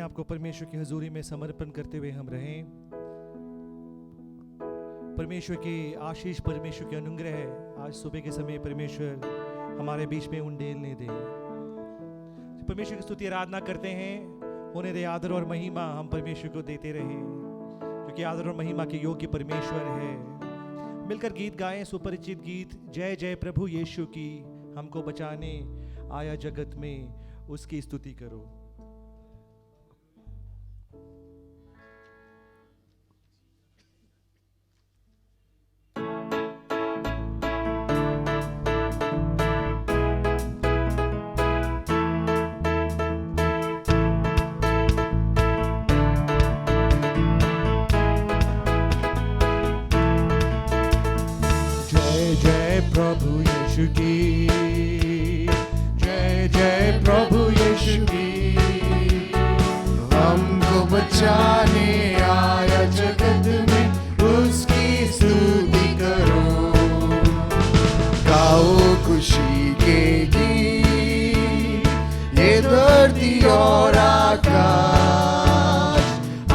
आपको परमेश्वर की हजूरी में समर्पण करते हुए हम रहें। परमेश्वर की आशीष, परमेश्वर की अनुग्रह आज सुबह के समय परमेश्वर हमारे बीच में उंडेलने दे। परमेश्वर की स्तुति आराधना करते हैं। होने दे आदर और महिमा हम परमेश्वर को देते रहें, क्योंकि आदर और महिमा के योग्य परमेश्वर है। मिलकर गीत गाएं, सुपरिचित गीत जय जय प्रभु यीशु की। हमको बचाने आया जगत में, उसकी स्तुति करो। प्रभु यीशु की जय जय प्रभु यीशु की। हमको बचाने आया जगत में, उसकी स्तुति करो। गाओ खुशी के गीत, ये धरती और आकाश।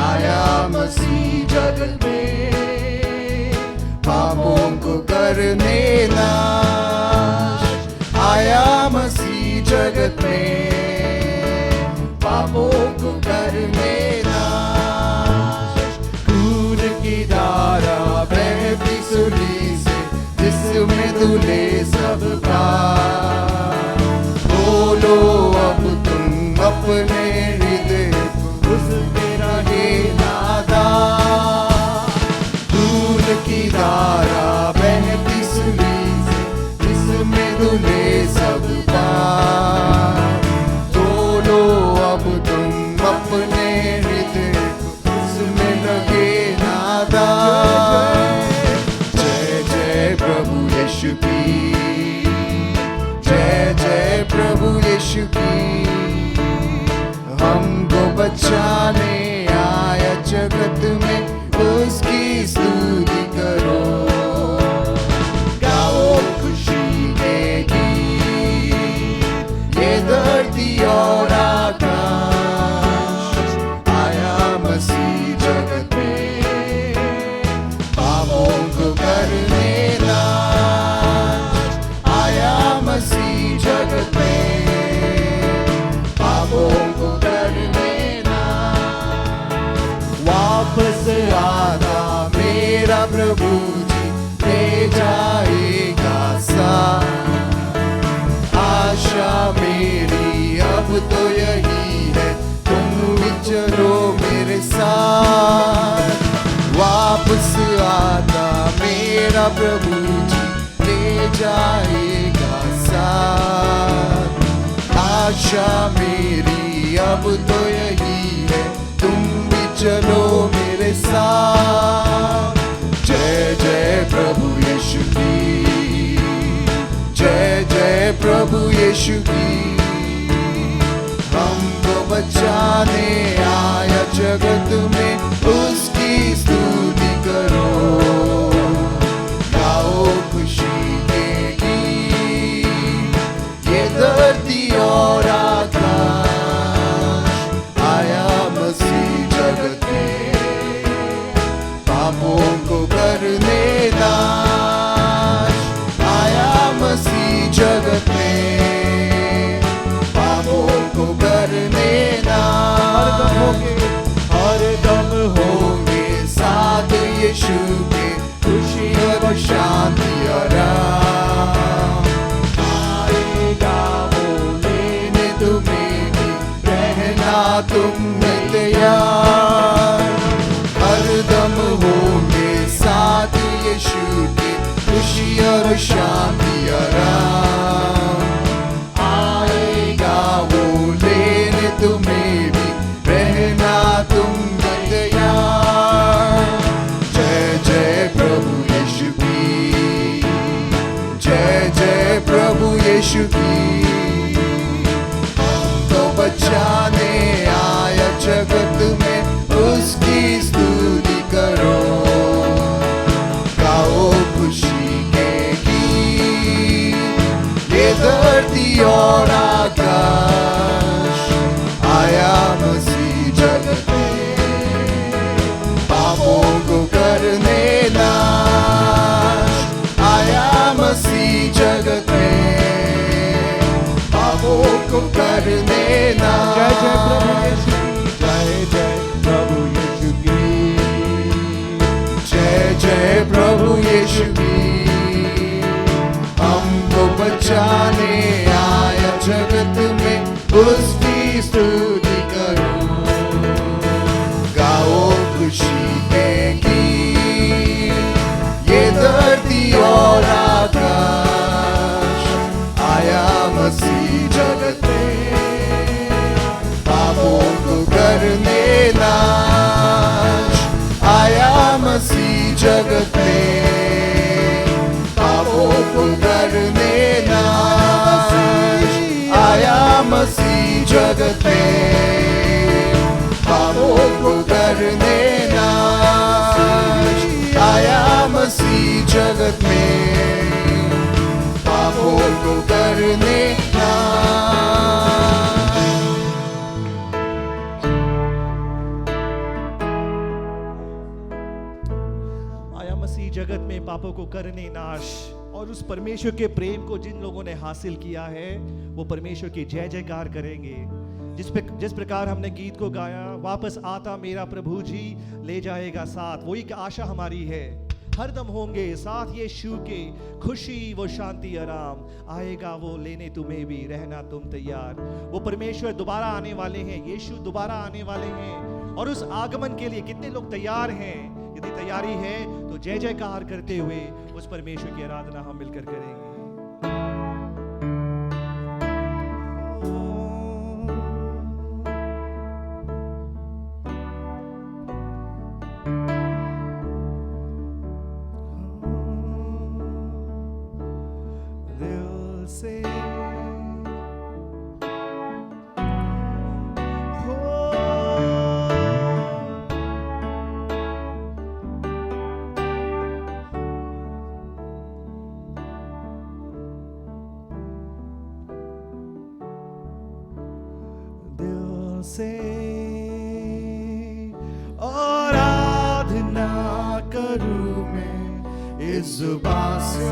आया मसीह जगत में, पापों को करने नाश। आया मसीह जगत में, पापों को करने नाश। खून की धारा बहती सूली से, जिसमें धुले सब पाप। बोलो अब तुम अपने हृदय को, उस तेरा हे नादा। खून की धारा बहती सूली से, जिसमें धुले सब पाप। बोलो अब तुम अपने हृदय को, उसमें लगे नादा। जय जय प्रभु यीशु की, जय जय प्रभु यीशु की। हमको बचाने आया जगत में, उसकी स्तुति करो। गाओ खुशी के गीत, ये धरती और आकाश। आया मसीह जगत में, पापों को करने नाश। आया मसीह जगत में, पापों को करने नाश। वापस आना मेरा प्रभु जी, ले जाएगा साथ। आशा मेरी अब तो यही है, तुम भी चलो मेरे साथ। वापस आना मेरा प्रभु जी, ले जाएगा साथ। आशा मेरी अब तो यही है, तुम भी चलो मेरे साथ। जय जय प्रभु यीशु की, जय जय प्रभु यीशु की। हमको बचाने आया जगत में, उसकी स्तुति करो। गाओ खुशी के गीत, ये धरती और आकाश। आया मसीह जगत में, पापों को करने नाश। आया मसीह जगत में, पापों को करने नाश। हर दम होंगे साथ यीशु के, खुशी और शांति और आराम। आएगा वो लेने तुम्हें भी, रहना तुम में तैयार। हर दम होंगे साथ यीशु के, खुशी और शांति आराम। आएगा वो लेने तुम्हें भी, रहना तुम में तैयार। जय जय प्रभु यीशु की, जय जय प्रभु यीशु की। हमको बचाने आया जगत में, उसकी स्तुति करो। गाओ खुशी के गीत, ये धरती और आकाश। आया मसीह को करने ना। जय जय प्रभु यीशु जय जय प्रभु यीशु की जय जय प्रभु यीशु की। हमको बचाने आया जगत में, उसकी स्तुति करो। गाओ खुशी के गीत, ये धरती और आकाश। आया मसीह जगत में, पापों को करने नाश। आया मसीह जगत में, पापों को करने नाश। आया मसीह जगत में, पापों को करने नाश। आया मसीह जगत में, पापों को करने नाश। आया मसीह जगत में पापों को करने नाश। और उस परमेश्वर के प्रेम को जिन लोगों ने हासिल किया है वो परमेश्वर की जय जयकार करेंगे। जिस प्रकार हमने गीत को गाया, वापस आता मेरा प्रभु जी ले जाएगा साथ, वही की आशा हमारी है। हरदम होंगे साथ यीशु के, खुशी वो शांति आराम, आएगा वो लेने तुम्हें भी, रहना तुम तैयार। वो परमेश्वर दोबारा आने वाले हैं, यीशु दोबारा आने वाले हैं। और उस आगमन के लिए कितने लोग तैयार हैं? यदि तैयारी है तो जय जयकार करते हुए उस परमेश्वर की आराधना हम मिलकर करेंगे। से आराधना करूं मैं इस जुबान से,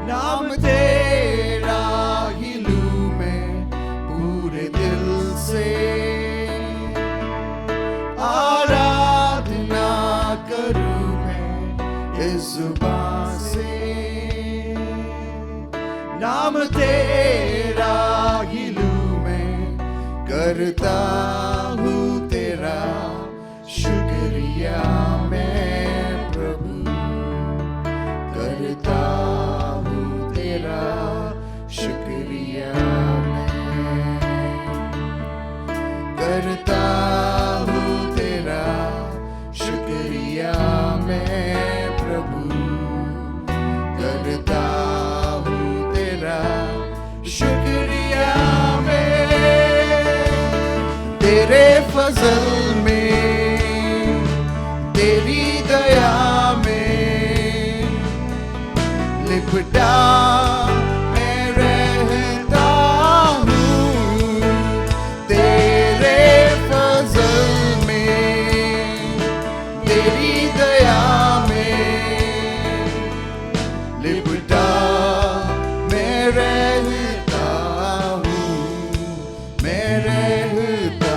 नाम तेरा ही लूं मैं पूरे दिल से। आराधना करूं मैं इस जुबान से, नाम तेरा ही करता हूँ तेरा शुक्रिया मैं प्रभु। करता हूँ तेरा शुक्रिया मैं। करता हूँ तेरा शुक्रिया मैं प्रभु। करता हूँ तेरा शुक्रिया मैं। तेरे फजल में, तेरी दया में लिपटा मैं रहता हूँ। तेरे फजल में, तेरी दया में लिपटा मैं रहता हूँ। मैं रहता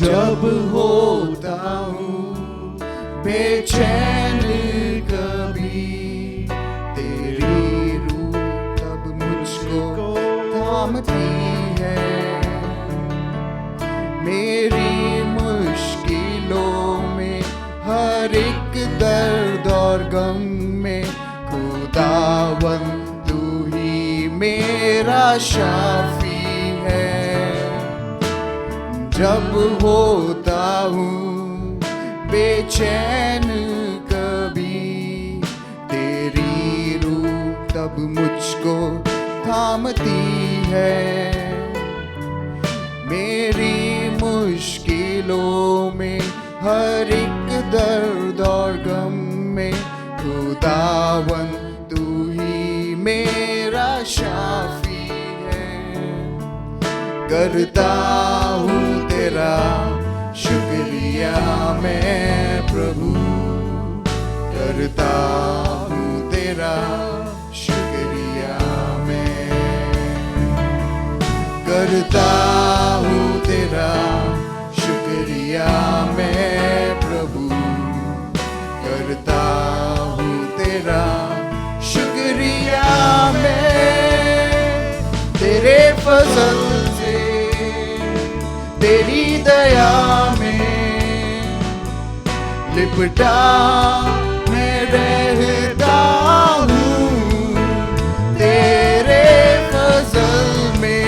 जब होता हूँ बेचैन कभी, तेरी रूह तब मुझको थामती है। मेरी मुश्किलों में, हर एक दर्द और गम में, खुदावन तू ही मेरा शाफी है। जब होता हूँ बेचैन कभी, तेरी रूह तब मुझको थामती है। मेरी मुश्किलों में, हर एक दर्द और गम में, खुदावन तू ही मेरा शाफी है। करता हूँ तेरा शुक्रिया मैं प्रभु, करता हूँ तेरा शुक्रिया मैं, करता हूँ तेरा शुक्रिया मैं प्रभु, करता हूँ तेरा शुक्रिया मैं। तेरे फजल से तेरी दया में लिपटा मैं रहता हूँ, तेरे फजल में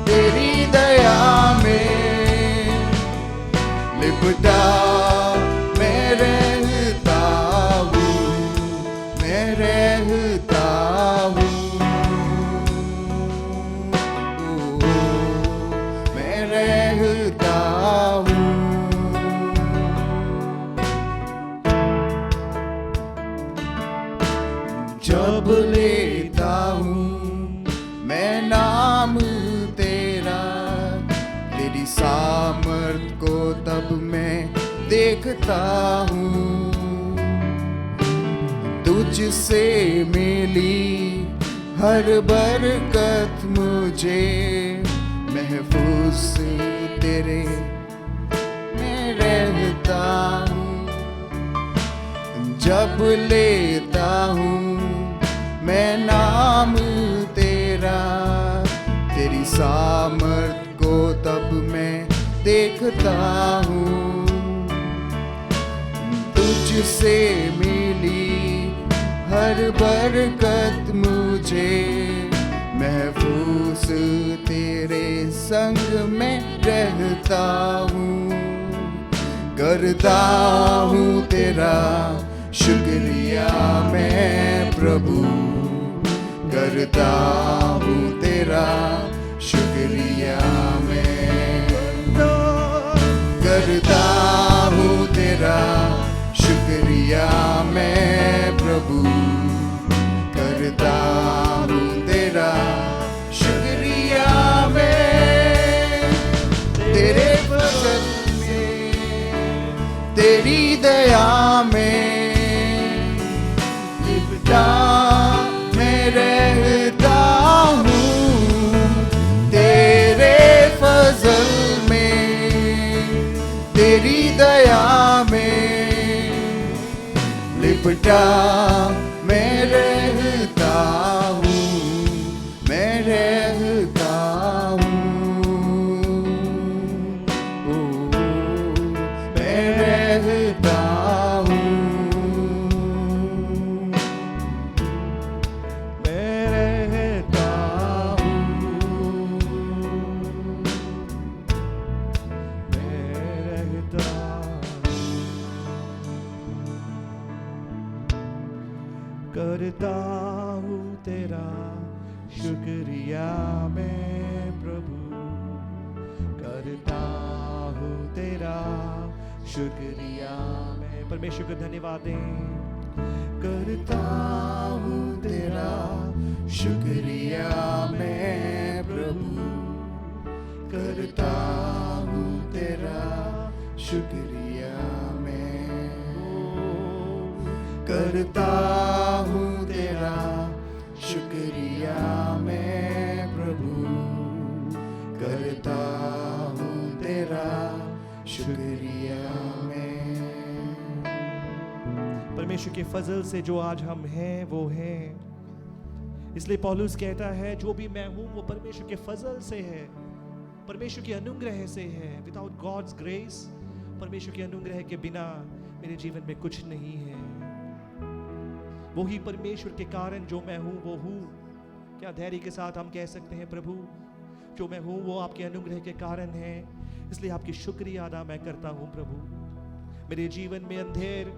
तेरी दया में लिपटा मैं रहता हूँ, मैं रहता हूँ, मैं रहता हूँ। जब लेता हूँ मैं नाम तेरा, तेरी सामर्थ को तब मैं देखता हूँ, तुझसे मिली हर बरकत मुझे महफूज तेरे में रहता हूँ। जब लेता हूँ मैं नाम तेरा, तेरी सामर्थ को तब मैं देखता हूँ, तुझसे मिली हर बरकत मुझे महफूज तेरे संग में रहता हूँ, करता हूँ तेरा शुक्रिया मैं प्रभु, करता हूँ तेरा शुक्रिया मैं, करता हूँ तेरा शुक्रिया मैं प्रभु, करता हूँ तेरा शुक्रिया मैं। तेरे फजल में तेरी दया में लिपटा मैं रहता हूँ, तेरे फजल में तेरी दया में लिपटा मैं रहता हूँ, मैं रहता हूँ, ओ मैं रहता हूँ, मैं रहता हूँ, मैं रहता करता हूँ तेरा शुक्रिया मैं प्रभु, करता हूँ तेरा शुक्रिया मैं। परमेश्वर को धन्यवाद दें। करता हूँ तेरा शुक्रिया मैं प्रभु, करता हूँ तेरा शुक्रिया मैं, करता हूँ तेरा शुक्रिया मैं प्रभु, करता हूँ तेरा शुक्रिया मैं। परमेश्वर के फजल से जो आज हम हैं वो हैं, इसलिए पौलुस कहता है जो भी मैं हूं वो परमेश्वर के फजल से है, परमेश्वर के अनुग्रह से है। विदाउट गॉड्स ग्रेस, परमेश्वर के अनुग्रह के बिना मेरे जीवन में कुछ नहीं है। वही परमेश्वर के कारण जो मैं हूं वो हूं। क्या धैर्य के साथ हम कह सकते हैं प्रभु जो मैं हूं वो आपके अनुग्रह के कारण है, इसलिए आपकी शुक्रिया अदा मैं करता हूं प्रभु। मेरे जीवन में अंधेर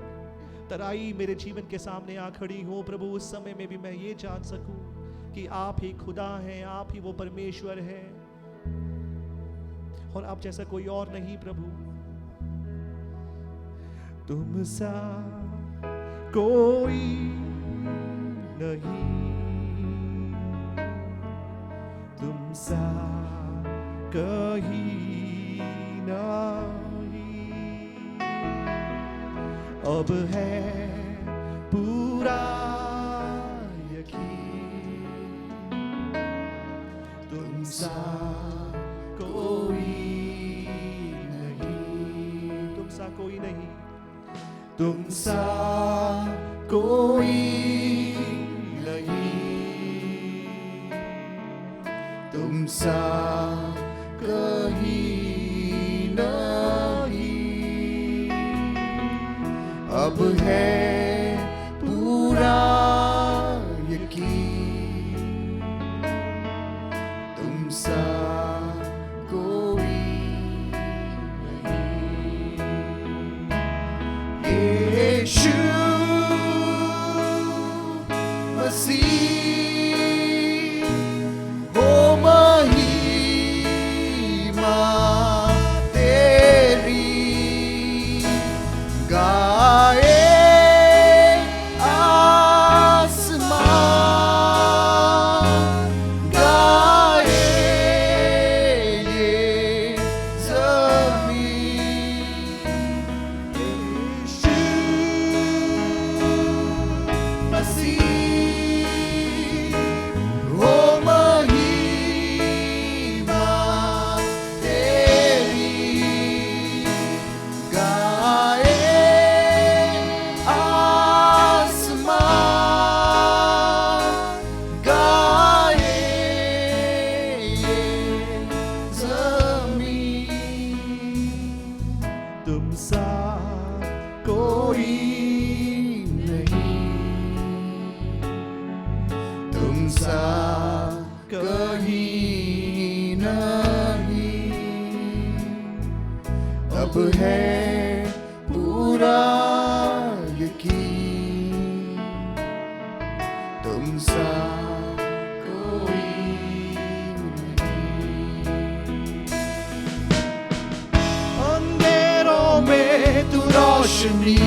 तराई मेरे जीवन के सामने आ खड़ी हो प्रभु, उस समय में भी मैं ये जान सकूं कि आप ही खुदा हैं, आप ही वो परमेश्वर है और आप जैसा कोई और नहीं प्रभु। तुम सा कोई नहीं, तुम सा कहीं नहीं, अब है पूरा यकीन, तुम सा कोई नहीं, तुम सा कोई नहीं, तुम सा कोई नहीं, तुम सा कहीं नहीं, अब है पूरा यकीन, तुम सा कोई नहीं। यीशु मसीह हो महिमा तेरी, गाए आसमान, गाए ये ज़मीन। यीशु मसीह हो महिमा तेरी, गाए आसमान, गाए ये ज़मीन, तुम सा कोई नहीं, तुम सा कहीं नहीं, अब है पूरा यकीन, तुम सा कोई नहीं। अंधेरों में तू रोशनी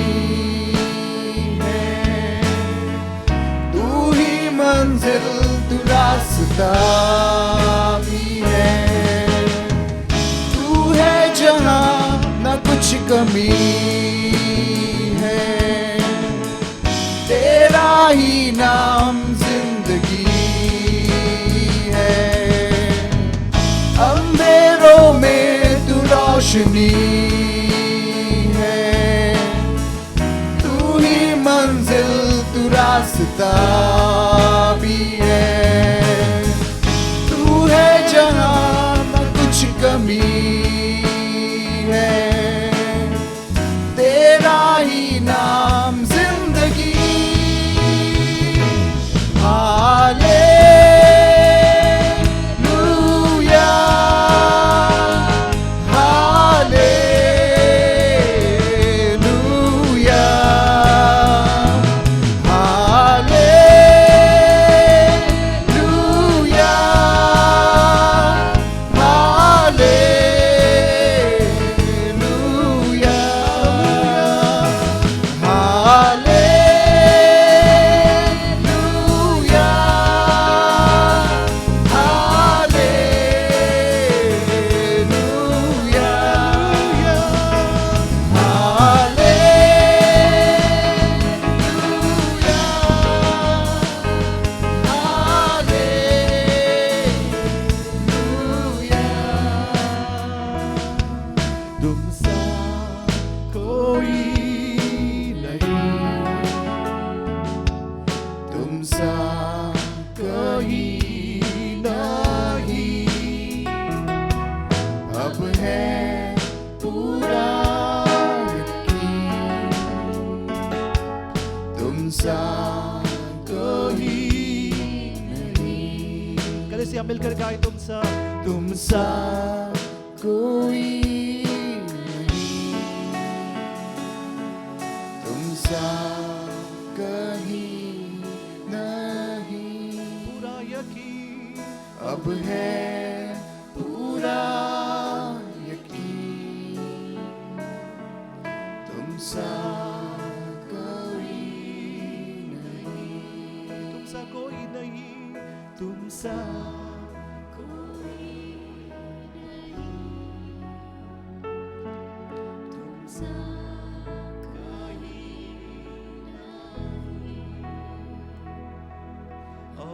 है, तू ही मंजिल, तू रास्ता भी है, तू है जहां ना कुछ कमी है, तेरा ही नाम जिंदगी है। अंधेरों में तू रोशनी है, तू ही मंजिल, तू रास्ता भी है, तू है जहां न कुछ कमी है, तेरा ही नाम जिंदगी। Hallelujah, hallelujah, hallelujah, hallelujah, hallelujah, तुम सा कोई नहीं, तुम सा कहीं नहीं, अब है पूरा यकीन, तुम सा कहीं नहीं। कल से हम मिलकर गाए, तुम सा कोई नहीं, तुम सा कहीं नहीं, पूरा यकीन, अब है पूरा यकीन, तुम सा कोई नहीं, तुम सा कोई नहीं, तुम सा कोई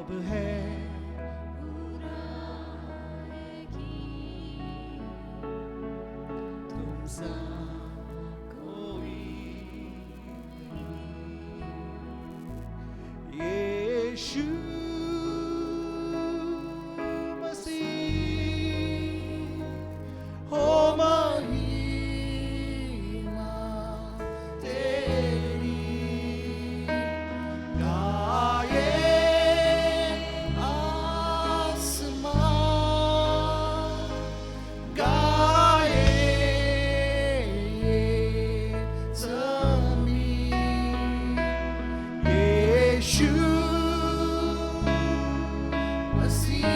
अब है तुम सा कोई नहीं। यीशु मसीह हो महिमा तेरी गाए आसमान गाए ज़मीन यीशु मसीह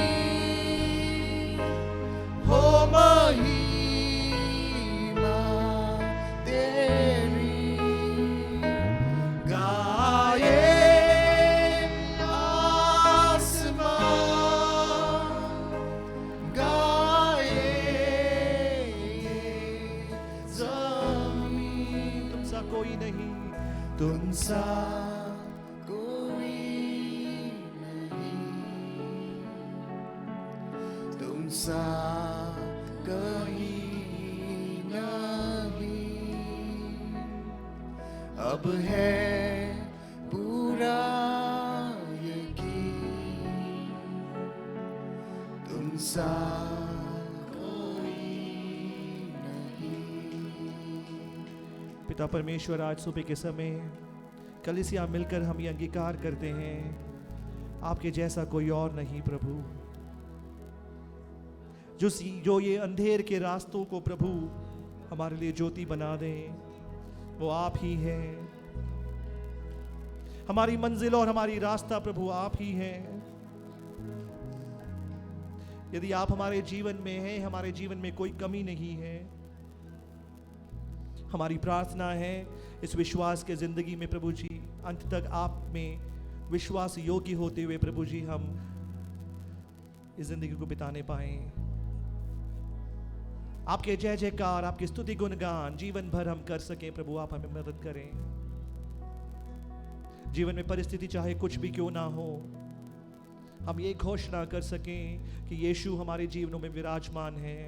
हो महिमा तेरी गाए आसमान गाए ज़मीन तुम सा कोई नहीं तुम सा कोई नहीं तुम सा कहीं नहीं अब है पूरा यकीन तुम सा कोई नहीं पिता परमेश्वर, आज सुबह के समय कलीसिया मिलकर हम ये अंगीकार करते हैं, आपके जैसा कोई और नहीं प्रभु। जो ये अंधेर के रास्तों को प्रभु हमारे लिए ज्योति बना दें, वो आप ही हैं। हमारी मंजिल और हमारी रास्ता प्रभु आप ही हैं। यदि आप हमारे जीवन में हैं, हमारे जीवन में कोई कमी नहीं है। हमारी प्रार्थना है इस विश्वास के जिंदगी में प्रभु जी, अंत तक आप में विश्वास योग्य होते हुए प्रभु जी हम इस जिंदगी को बिताने पाएं। आपके जय जयकार, आपकी स्तुति गुणगान जीवन भर हम कर सकें प्रभु, आप हमें मदद करें। जीवन में परिस्थिति चाहे कुछ भी क्यों ना हो, हम ये घोषणा कर सकें कि यीशु हमारे जीवनों में विराजमान है,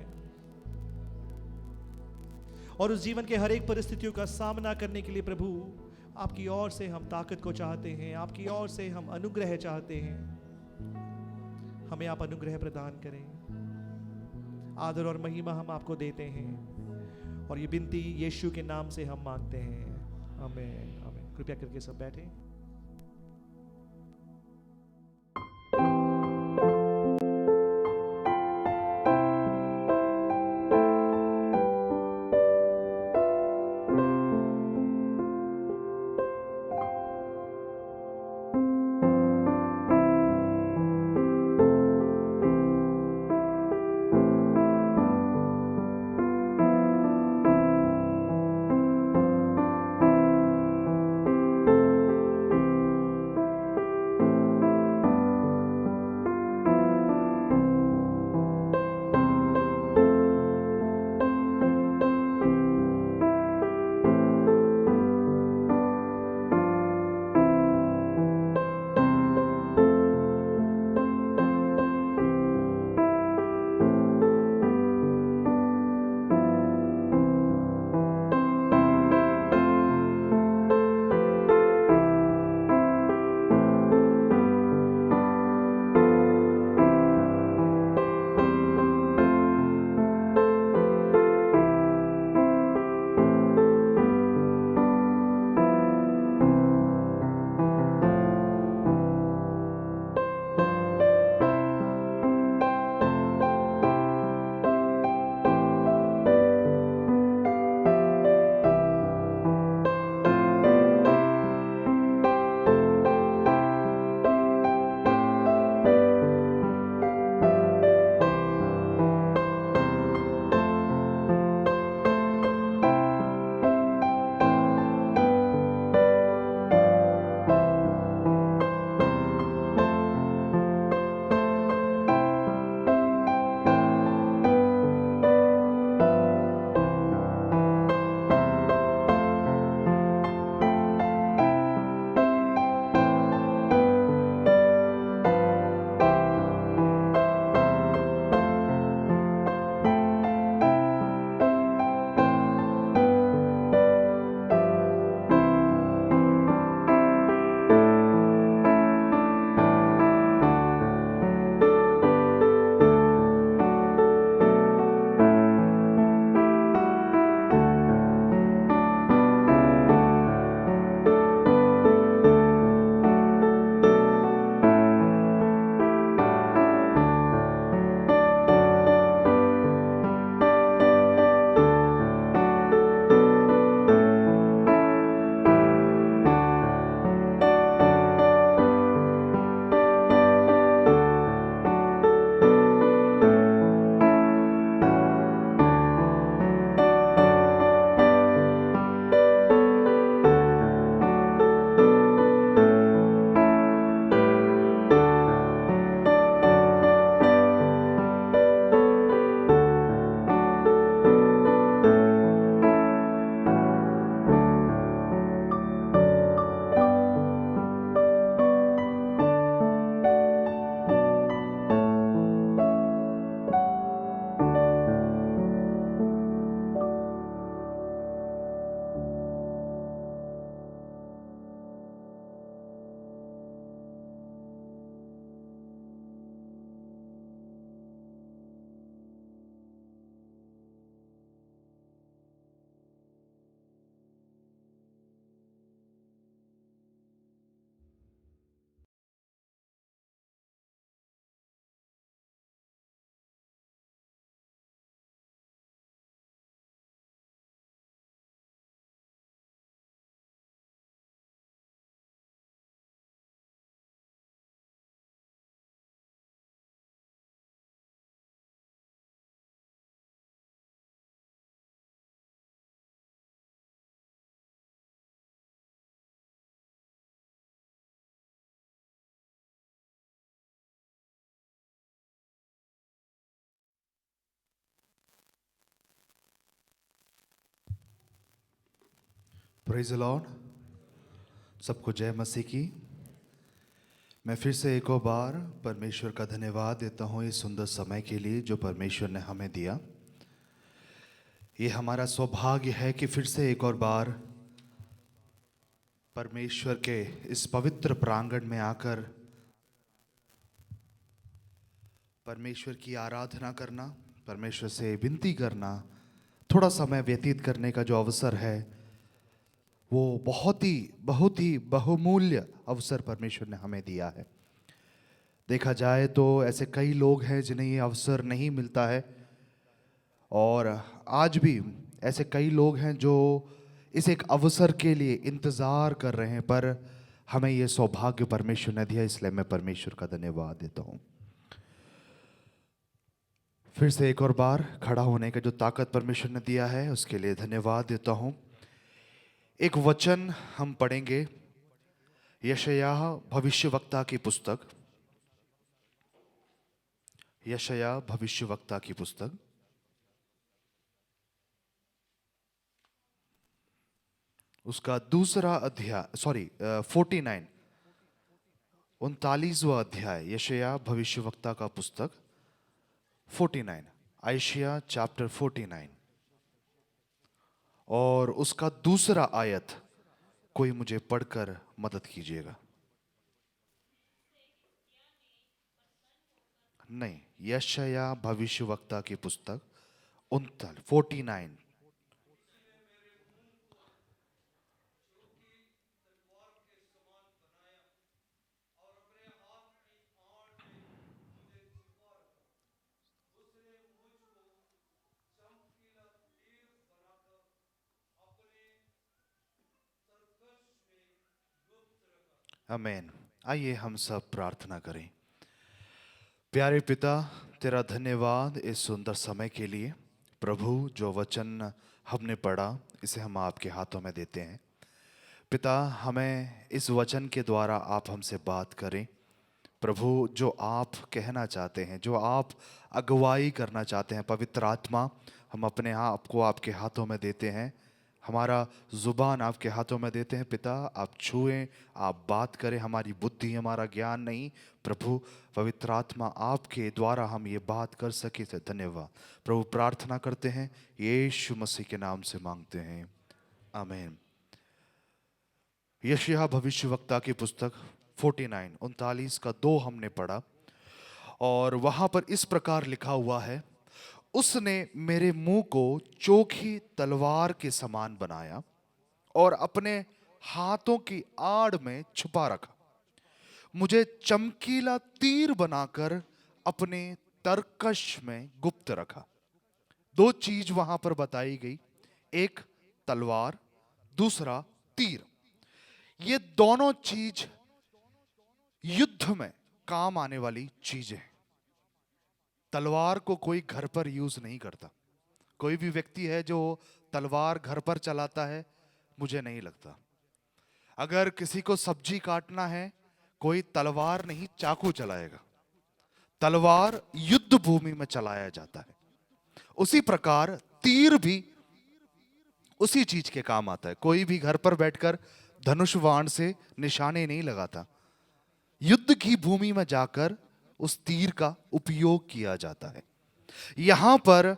और उस जीवन के हर एक परिस्थितियों का सामना करने के लिए प्रभु आपकी ओर से हम ताकत को चाहते हैं, आपकी ओर से हम अनुग्रह चाहते हैं। हमें आप अनुग्रह प्रदान करें। आदर और महिमा हम आपको देते हैं, और ये विनती यीशु के नाम से हम मांगते हैं। आमीन आमीन। कृपया करके सब बैठें। Praise the Lord. सबको जय मसीह की। मैं फिर से एक और बार परमेश्वर का धन्यवाद देता हूँ इस सुंदर समय के लिए जो परमेश्वर ने हमें दिया। ये हमारा सौभाग्य है कि फिर से एक और बार परमेश्वर के इस पवित्र प्रांगण में आकर परमेश्वर की आराधना करना, परमेश्वर से विनती करना, थोड़ा समय व्यतीत करने का जो अवसर है वो बहुत ही बहुमूल्य अवसर परमेश्वर ने हमें दिया है। देखा जाए तो ऐसे कई लोग हैं जिन्हें ये अवसर नहीं मिलता है, और आज भी ऐसे कई लोग हैं जो इस एक अवसर के लिए इंतज़ार कर रहे हैं, पर हमें ये सौभाग्य परमेश्वर ने दिया, इसलिए मैं परमेश्वर का धन्यवाद देता हूँ। फिर से एक और बार खड़ा होने का जो ताकत परमेश्वर ने दिया है उसके लिए धन्यवाद देता हूँ। एक वचन हम पढ़ेंगे, यशायाह भविष्यवक्ता की पुस्तक, यशायाह भविष्यवक्ता की पुस्तक उसका दूसरा अध्याय 39वां अध्याय, यशायाह भविष्यवक्ता का पुस्तक 49, आयशिया चैप्टर 49 और उसका दूसरा आयत कोई मुझे पढ़कर मदद कीजिएगा। नहीं, यशायाह भविष्यवक्ता की पुस्तक 49। आमीन। आइए हम सब प्रार्थना करें। प्यारे पिता, तेरा धन्यवाद इस सुंदर समय के लिए। प्रभु, जो वचन हमने पढ़ा इसे हम आपके हाथों में देते हैं। पिता, हमें इस वचन के द्वारा आप हमसे बात करें। प्रभु, जो आप कहना चाहते हैं, जो आप अगुवाई करना चाहते हैं, पवित्र आत्मा, हम अपने आप को आपके हाथों में देते हैं। हमारा ज़ुबान आपके हाथों में देते हैं। पिता, आप छुएं, आप बात करें, हमारी बुद्धि, हमारा ज्ञान नहीं। प्रभु, पवित्र आत्मा, आपके द्वारा हम ये बात कर सके थे। धन्यवाद प्रभु। प्रार्थना करते हैं यीशु मसीह के नाम से मांगते हैं, आमीन। यशायाह भविष्यवक्ता की पुस्तक 49 का 2 हमने पढ़ा, और वहां पर इस प्रकार लिखा हुआ है, उसने मेरे मुंह को चोखी तलवार के समान बनाया और अपने हाथों की आड़ में छुपा रखा। मुझे चमकीला तीर बनाकर अपने तरकश में गुप्त रखा। 2 चीज वहां पर बताई गई, एक तलवार, दूसरा तीर। ये दोनों चीज युद्ध में काम आने वाली चीजें हैं। तलवार को कोई घर पर यूज नहीं करता। कोई भी व्यक्ति है जो तलवार घर पर चलाता है, मुझे नहीं लगता। अगर किसी को सब्जी काटना है, कोई तलवार नहीं चाकू चलाएगा। तलवार युद्ध भूमि में चलाया जाता है। उसी प्रकार तीर भी उसी चीज के काम आता है। कोई भी घर पर बैठकर धनुष बाण से निशाने नहीं लगाता। युद्ध की भूमि में जाकर उस तीर का उपयोग किया जाता है। यहां पर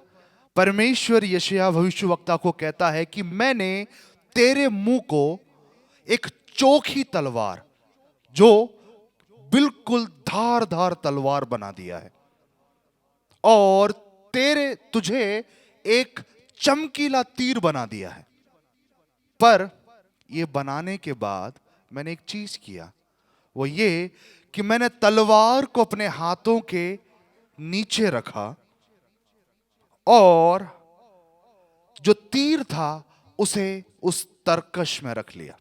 परमेश्वर यशायाह भविष्यवक्ता को कहता है कि मैंने तेरे मुंह को एक चोखी तलवार, जो बिल्कुल धारदार तलवार बना दिया है, और तुझे एक चमकीला तीर बना दिया है। पर यह बनाने के बाद मैंने एक चीज किया, वो ये कि मैंने तलवार को अपने हाथों के नीचे रखा और जो तीर था उसे उस तरकश में रख लिया।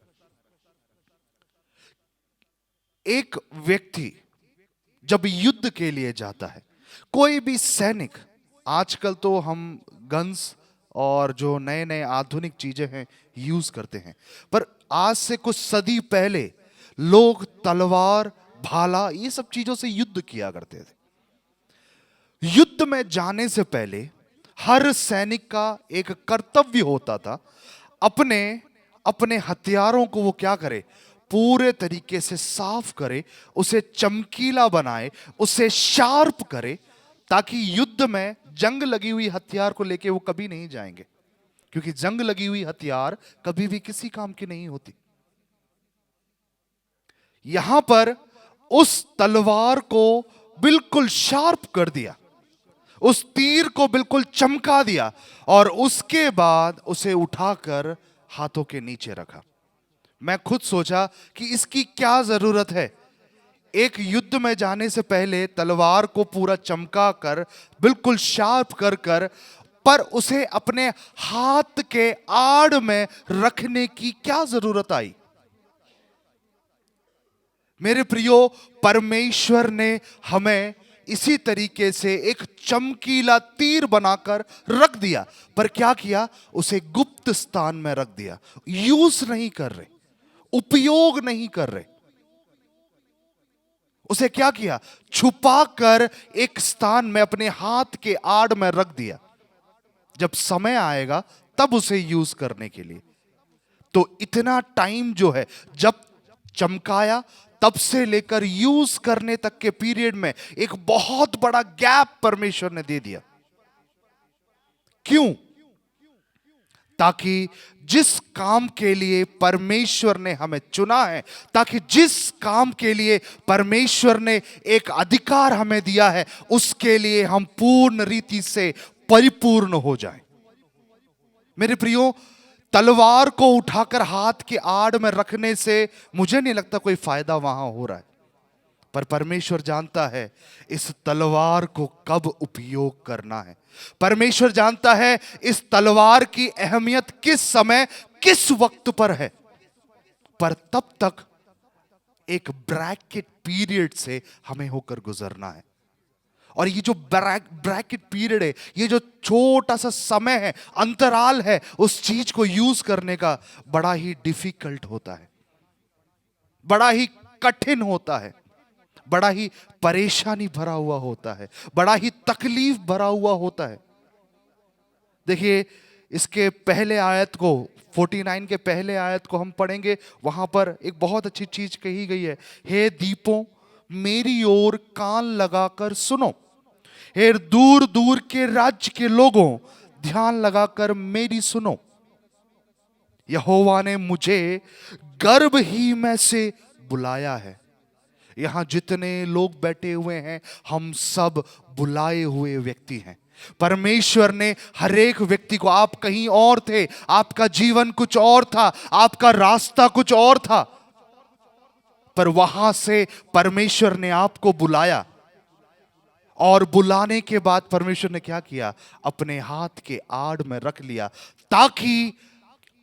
एक व्यक्ति जब युद्ध के लिए जाता है, कोई भी सैनिक, आजकल तो हम गन्स और जो नए नए आधुनिक चीजें हैं यूज करते हैं, पर आज से कुछ सदी पहले लोग तलवार, भाला, ये सब चीजों से युद्ध किया करते थे। युद्ध में जाने से पहले हर सैनिक का एक कर्तव्य होता था, अपने अपने हथियारों को वो क्या करे, पूरे तरीके से साफ करे, उसे चमकीला बनाए, उसे शार्प करे, ताकि युद्ध में जंग लगी हुई हथियार को लेके वो कभी नहीं जाएंगे, क्योंकि जंग लगी हुई हथियार कभी भी किसी काम की नहीं होती। यहां पर उस तलवार को बिल्कुल शार्प कर दिया, उस तीर को बिल्कुल चमका दिया, और उसके बाद उसे उठाकर हाथों के नीचे रखा। मैं खुद सोचा कि इसकी क्या जरूरत है, एक युद्ध में जाने से पहले तलवार को पूरा चमका कर, बिल्कुल शार्प कर कर, पर उसे अपने हाथ के आड़ में रखने की क्या जरूरत आई। मेरे प्रियो, परमेश्वर ने हमें इसी तरीके से एक चमकीला तीर बनाकर रख दिया, पर क्या किया, उसे गुप्त स्थान में रख दिया। यूज नहीं कर रहे, उपयोग नहीं कर रहे, उसे क्या किया, छुपा कर एक स्थान में अपने हाथ के आड़ में रख दिया। जब समय आएगा तब उसे यूज करने के लिए। तो इतना टाइम जो है, जब चमकाया तब से लेकर यूज करने तक के पीरियड में एक बहुत बड़ा गैप परमेश्वर ने दे दिया। क्यों? ताकि जिस काम के लिए परमेश्वर ने हमें चुना है, ताकि जिस काम के लिए परमेश्वर ने एक अधिकार हमें दिया है, उसके लिए हम पूर्ण रीति से परिपूर्ण हो जाएं। मेरे प्रियो, तलवार को उठाकर हाथ के आड़ में रखने से मुझे नहीं लगता कोई फायदा वहां हो रहा है, पर परमेश्वर जानता है इस तलवार को कब उपयोग करना है। परमेश्वर जानता है इस तलवार की अहमियत किस समय, किस वक्त पर है। पर तब तक एक ब्रैकेट पीरियड से हमें होकर गुजरना है। और ये जो ब्रैकेट पीरियड है, ये जो छोटा सा समय है, अंतराल है, उस चीज को यूज करने का बड़ा ही डिफिकल्ट होता है, बड़ा ही कठिन होता है, बड़ा ही परेशानी भरा हुआ होता है, बड़ा ही तकलीफ भरा हुआ होता है। देखिए, इसके पहले आयत को, 49 के पहले आयत को हम पढ़ेंगे, वहां पर एक बहुत अच्छी चीज कही गई है। हे दीपों, मेरी ओर कान लगाकर सुनो, हे दूर दूर के राज्य के लोगों, ध्यान लगाकर मेरी सुनो। यहोवा ने मुझे गर्भ ही में से बुलाया है। यहां जितने लोग बैठे हुए हैं, हम सब बुलाए हुए व्यक्ति हैं। परमेश्वर ने हर एक व्यक्ति को, आप कहीं और थे, आपका जीवन कुछ और था, आपका रास्ता कुछ और था, पर वहां से परमेश्वर ने आपको बुलाया, और बुलाने के बाद परमेश्वर ने क्या किया, अपने हाथ के आड़ में रख लिया, ताकि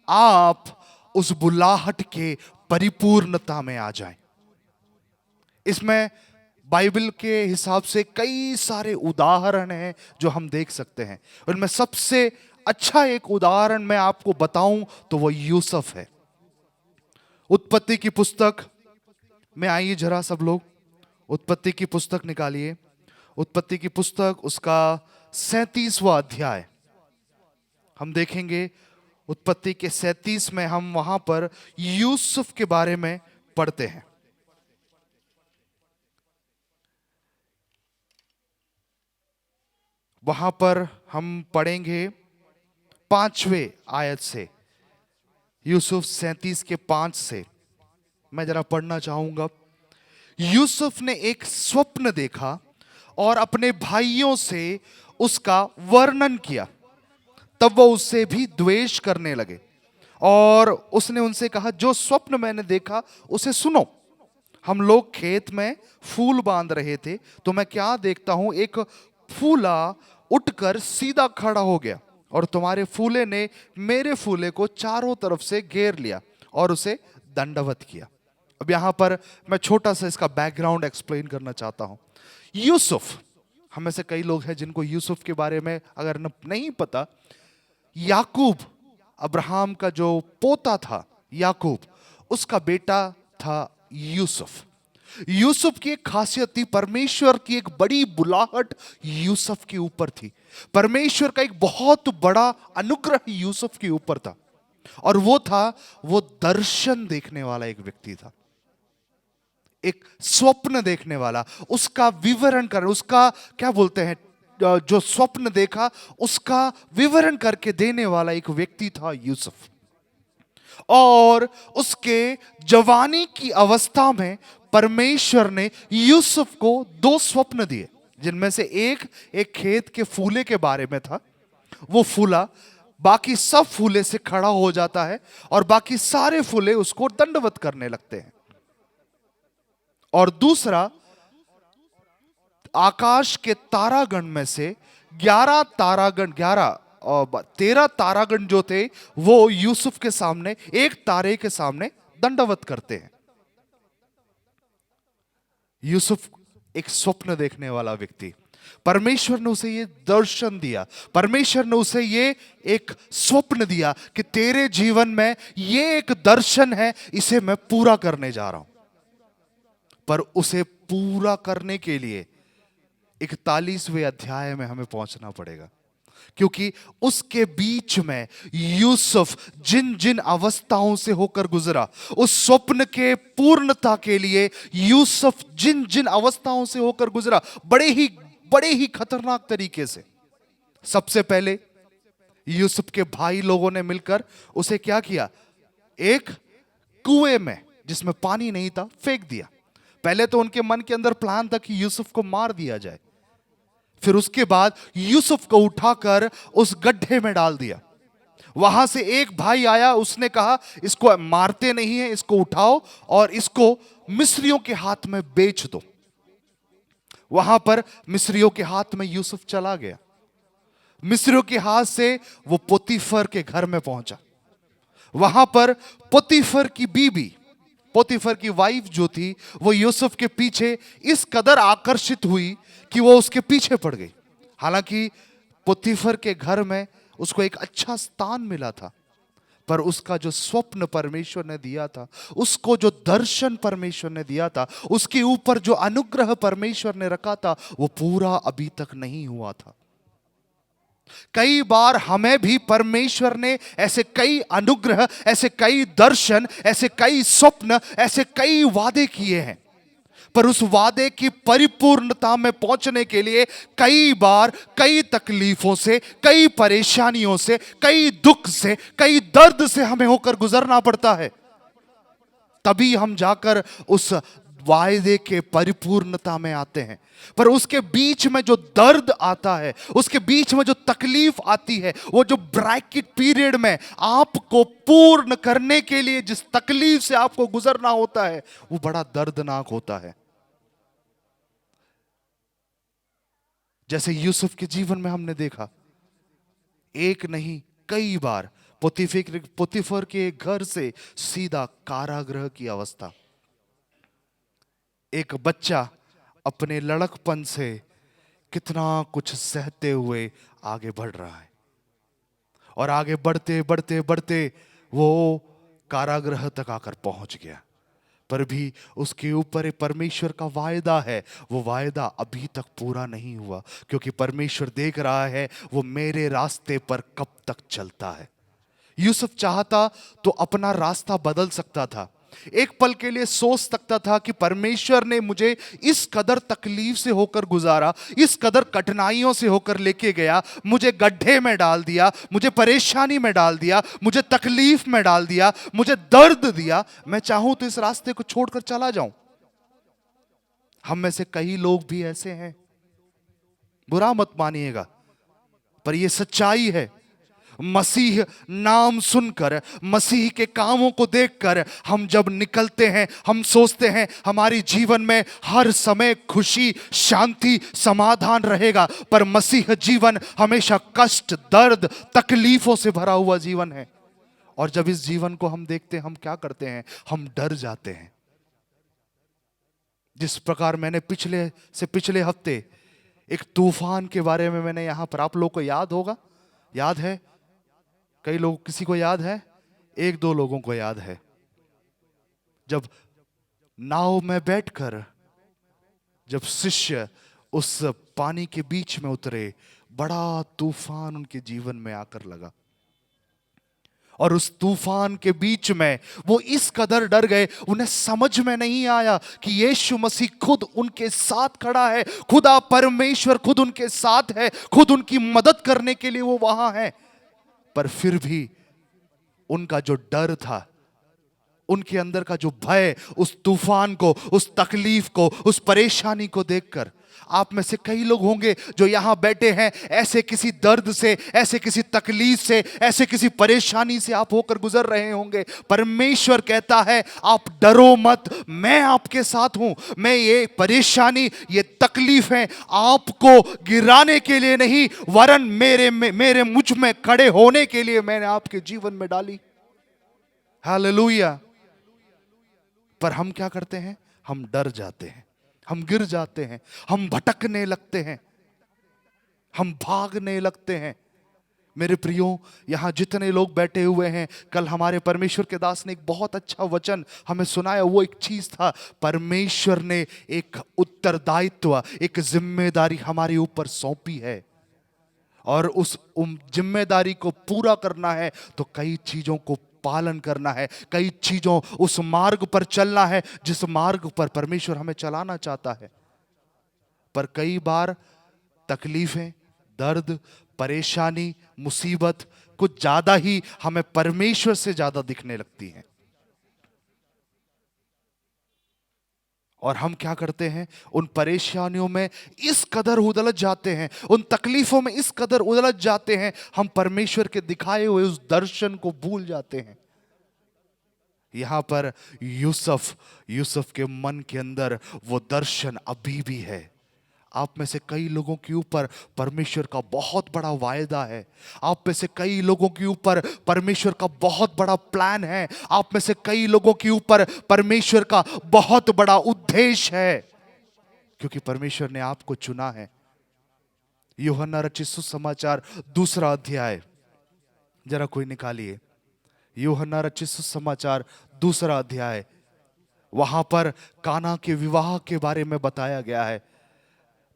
आप उस बुलाहट के परिपूर्णता में आ जाएं। इसमें बाइबल के हिसाब से कई सारे उदाहरण हैं जो हम देख सकते हैं। उनमें सबसे अच्छा एक उदाहरण मैं आपको बताऊं तो वो यूसुफ है। उत्पत्ति की पुस्तक में आइए जरा सब लोग, उत्पत्ति की पुस्तक निकालिए। उत्पत्ति की पुस्तक, उसका 37वां अध्याय हम देखेंगे। उत्पत्ति के 37 में हम वहां पर यूसुफ के बारे में पढ़ते हैं। वहां पर हम पढ़ेंगे 5वें आयत से, यूसुफ 37 के 5 से मैं जरा पढ़ना चाहूंगा। यूसुफ ने एक स्वप्न देखा और अपने भाइयों से उसका वर्णन किया। तब वो उससे भी द्वेष करने लगे, और उसने उनसे कहा, जो स्वप्न मैंने देखा उसे सुनो। हम लोग खेत में फूल बांध रहे थे, तो मैं क्या देखता हूं, एक फूला उठकर सीधा खड़ा हो गया, और तुम्हारे फूले ने मेरे फूले को चारों तरफ से घेर लिया और उसे दंडवत किया। अब यहां पर मैं छोटा सा इसका बैकग्राउंड एक्सप्लेन करना चाहता हूं। यूसुफ, हम में से कई लोग हैं जिनको यूसुफ के बारे में अगर नहीं पता, याकूब, अब्राहम का जो पोता था याकूब, उसका बेटा था यूसुफ। यूसुफ की एक खासियत थी, परमेश्वर की एक बड़ी बुलाहट यूसुफ के ऊपर थी। परमेश्वर का एक बहुत बड़ा अनुग्रह यूसुफ के ऊपर था। और वो दर्शन देखने वाला एक व्यक्ति था, एक स्वप्न देखने वाला, उसका विवरण कर, उसका क्या बोलते हैं, जो स्वप्न देखा उसका विवरण करके देने वाला एक व्यक्ति था यूसुफ। और उसके जवानी की अवस्था में परमेश्वर ने यूसुफ को दो स्वप्न दिए, जिनमें से एक खेत के फूले के बारे में था। वो फूला बाकी सब फूले से खड़ा हो जाता है और बाकी सारे फूले उसको दंडवत करने लगते हैं। और दूसरा, आकाश के तारागण में से 13 तारागण जो थे वो यूसुफ के सामने, एक तारे के सामने दंडवत करते हैं। यूसुफ एक स्वप्न देखने वाला व्यक्ति, परमेश्वर ने उसे ये दर्शन दिया, परमेश्वर ने उसे ये एक स्वप्न दिया कि तेरे जीवन में ये एक दर्शन है, इसे मैं पूरा करने जा रहा हूं। पर उसे पूरा करने के लिए 41वें अध्याय में हमें पहुंचना पड़ेगा, क्योंकि उसके बीच में यूसुफ जिन जिन अवस्थाओं से होकर गुजरा, उस स्वप्न के पूर्णता के लिए यूसुफ जिन जिन अवस्थाओं से होकर गुजरा, बड़े ही खतरनाक तरीके से। सबसे पहले यूसुफ के भाई लोगों ने मिलकर उसे क्या किया, एक कुएं में जिसमें पानी नहीं था फेंक दिया। पहले तो उनके मन के अंदर प्लान था कि यूसुफ को मार दिया जाए, फिर उसके बाद यूसुफ को उठाकर उस गड्ढे में डाल दिया। वहां से एक भाई आया, उसने कहा इसको मारते नहीं है, इसको उठाओ और इसको मिस्रियों के हाथ में बेच दो। वहां पर मिस्रियों के हाथ में यूसुफ चला गया, मिस्रियों के हाथ से वो पोतीफर के घर में पहुंचा। वहां पर पोतीफर की बीबी, पोतीफर की वाइफ जो थी, वो यूसुफ के पीछे इस कदर आकर्षित हुई कि वो उसके पीछे पड़ गई। हालांकि पोतीफर के घर में उसको एक अच्छा स्थान मिला था, पर उसका जो स्वप्न परमेश्वर ने दिया था, उसको जो दर्शन परमेश्वर ने दिया था, उसके ऊपर जो अनुग्रह परमेश्वर ने रखा था, वो पूरा अभी तक नहीं हुआ था। कई बार हमें भी परमेश्वर ने ऐसे कई अनुग्रह, ऐसे कई दर्शन, ऐसे कई स्वप्न, ऐसे कई वादे किए हैं, पर उस वादे की परिपूर्णता में पहुंचने के लिए कई बार कई तकलीफों से, कई परेशानियों से, कई दुख से, कई दर्द से हमें होकर गुजरना पड़ता है। तभी हम जाकर उस वायदे के परिपूर्णता में आते हैं। पर उसके बीच में जो दर्द आता है, उसके बीच में जो तकलीफ आती है, वो जो ब्रैकेट पीरियड में आपको पूर्ण करने के लिए जिस तकलीफ से आपको गुजरना होता है, वो बड़ा दर्दनाक होता है। जैसे यूसुफ के जीवन में हमने देखा, एक नहीं कई बार पोतीफर के घर से सीधा कारागृह की अवस्था। एक बच्चा अपने लड़कपन से कितना कुछ सहते हुए आगे बढ़ रहा है, और आगे बढ़ते बढ़ते बढ़ते वो कारागृह तक आकर पहुंच गया। पर भी उसके ऊपर एक परमेश्वर का वायदा है, वो वायदा अभी तक पूरा नहीं हुआ, क्योंकि परमेश्वर देख रहा है वो मेरे रास्ते पर कब तक चलता है। यूसुफ चाहता तो अपना रास्ता बदल सकता था, एक पल के लिए सोच सकता था कि परमेश्वर ने मुझे इस कदर तकलीफ से होकर गुजारा, इस कदर कठिनाइयों से होकर लेके गया, मुझे गड्ढे में डाल दिया, मुझे परेशानी में डाल दिया, मुझे तकलीफ में डाल दिया, मुझे दर्द दिया, मैं चाहूं तो इस रास्ते को छोड़कर चला जाऊं। हम में से कई लोग भी ऐसे हैं, बुरा मत मानिएगा, पर यह सच्चाई है। मसीह नाम सुनकर, मसीह के कामों को देखकर हम जब निकलते हैं, हम सोचते हैं हमारी जीवन में हर समय खुशी, शांति, समाधान रहेगा, पर मसीह जीवन हमेशा कष्ट, दर्द, तकलीफों से भरा हुआ जीवन है। और जब इस जीवन को हम देखते हैं, हम क्या करते हैं, हम डर जाते हैं। जिस प्रकार मैंने पिछले हफ्ते एक तूफान के बारे में मैंने यहां पर, आप लोग को याद होगा, याद है? कई लोग, किसी को याद है? एक दो लोगों को याद है। जब नाव में बैठकर जब शिष्य उस पानी के बीच में उतरे, बड़ा तूफान उनके जीवन में आकर लगा। और उस तूफान के बीच में वो इस कदर डर गए, उन्हें समझ में नहीं आया कि यीशु मसीह खुद उनके साथ खड़ा है, खुदा परमेश्वर खुद उनके साथ है, खुद उनकी मदद करने के लिए वो वहां है। पर फिर भी उनका जो डर था, उनके अंदर का जो भय, उस तूफान को, उस तकलीफ को, उस परेशानी को देखकर, आप में से कई लोग होंगे जो यहां बैठे हैं, ऐसे किसी दर्द से, ऐसे किसी तकलीफ से, ऐसे किसी परेशानी से आप होकर गुजर रहे होंगे। परमेश्वर कहता है आप डरो मत, मैं आपके साथ हूं। मैं ये परेशानी, ये तकलीफें आपको गिराने के लिए नहीं, वरन मेरे मुझ में खड़े होने के लिए मैंने आपके जीवन में डाली। हालेलुया। पर हम क्या करते हैं? हम डर जाते हैं, हम गिर जाते हैं, हम भटकने लगते हैं, हम भागने लगते हैं। मेरे प्रियो, यहां जितने लोग बैठे हुए हैं, कल हमारे परमेश्वर के दास ने एक बहुत अच्छा वचन हमें सुनाया। वो एक चीज था, परमेश्वर ने एक उत्तरदायित्व, एक जिम्मेदारी हमारे ऊपर सौंपी है, और उस जिम्मेदारी को पूरा करना है तो कई चीजों को पालन करना है, कई चीजों, उस मार्ग पर चलना है जिस मार्ग पर परमेश्वर हमें चलाना चाहता है। पर कई बार तकलीफें, दर्द, परेशानी, मुसीबत कुछ ज्यादा ही हमें परमेश्वर से ज्यादा दिखने लगती हैं, और हम क्या करते हैं? उन परेशानियों में इस कदर उलझ जाते हैं, उन तकलीफों में इस कदर उलझ जाते हैं, हम परमेश्वर के दिखाए हुए उस दर्शन को भूल जाते हैं। यहां पर यूसुफ के मन के अंदर वो दर्शन अभी भी है। आप में से कई लोगों के ऊपर परमेश्वर का बहुत बड़ा वायदा है, आप में से कई लोगों के ऊपर परमेश्वर का बहुत बड़ा प्लान है, आप में से कई लोगों के ऊपर परमेश्वर का बहुत बड़ा उद्देश्य है, क्योंकि परमेश्वर ने आपको चुना है। यूहन्ना रचित सुसमाचार 2 अध्याय जरा कोई निकालिए। यूहन्ना रचित सुसमाचार 2 अध्याय, वहां पर काना के विवाह के बारे में बताया गया है।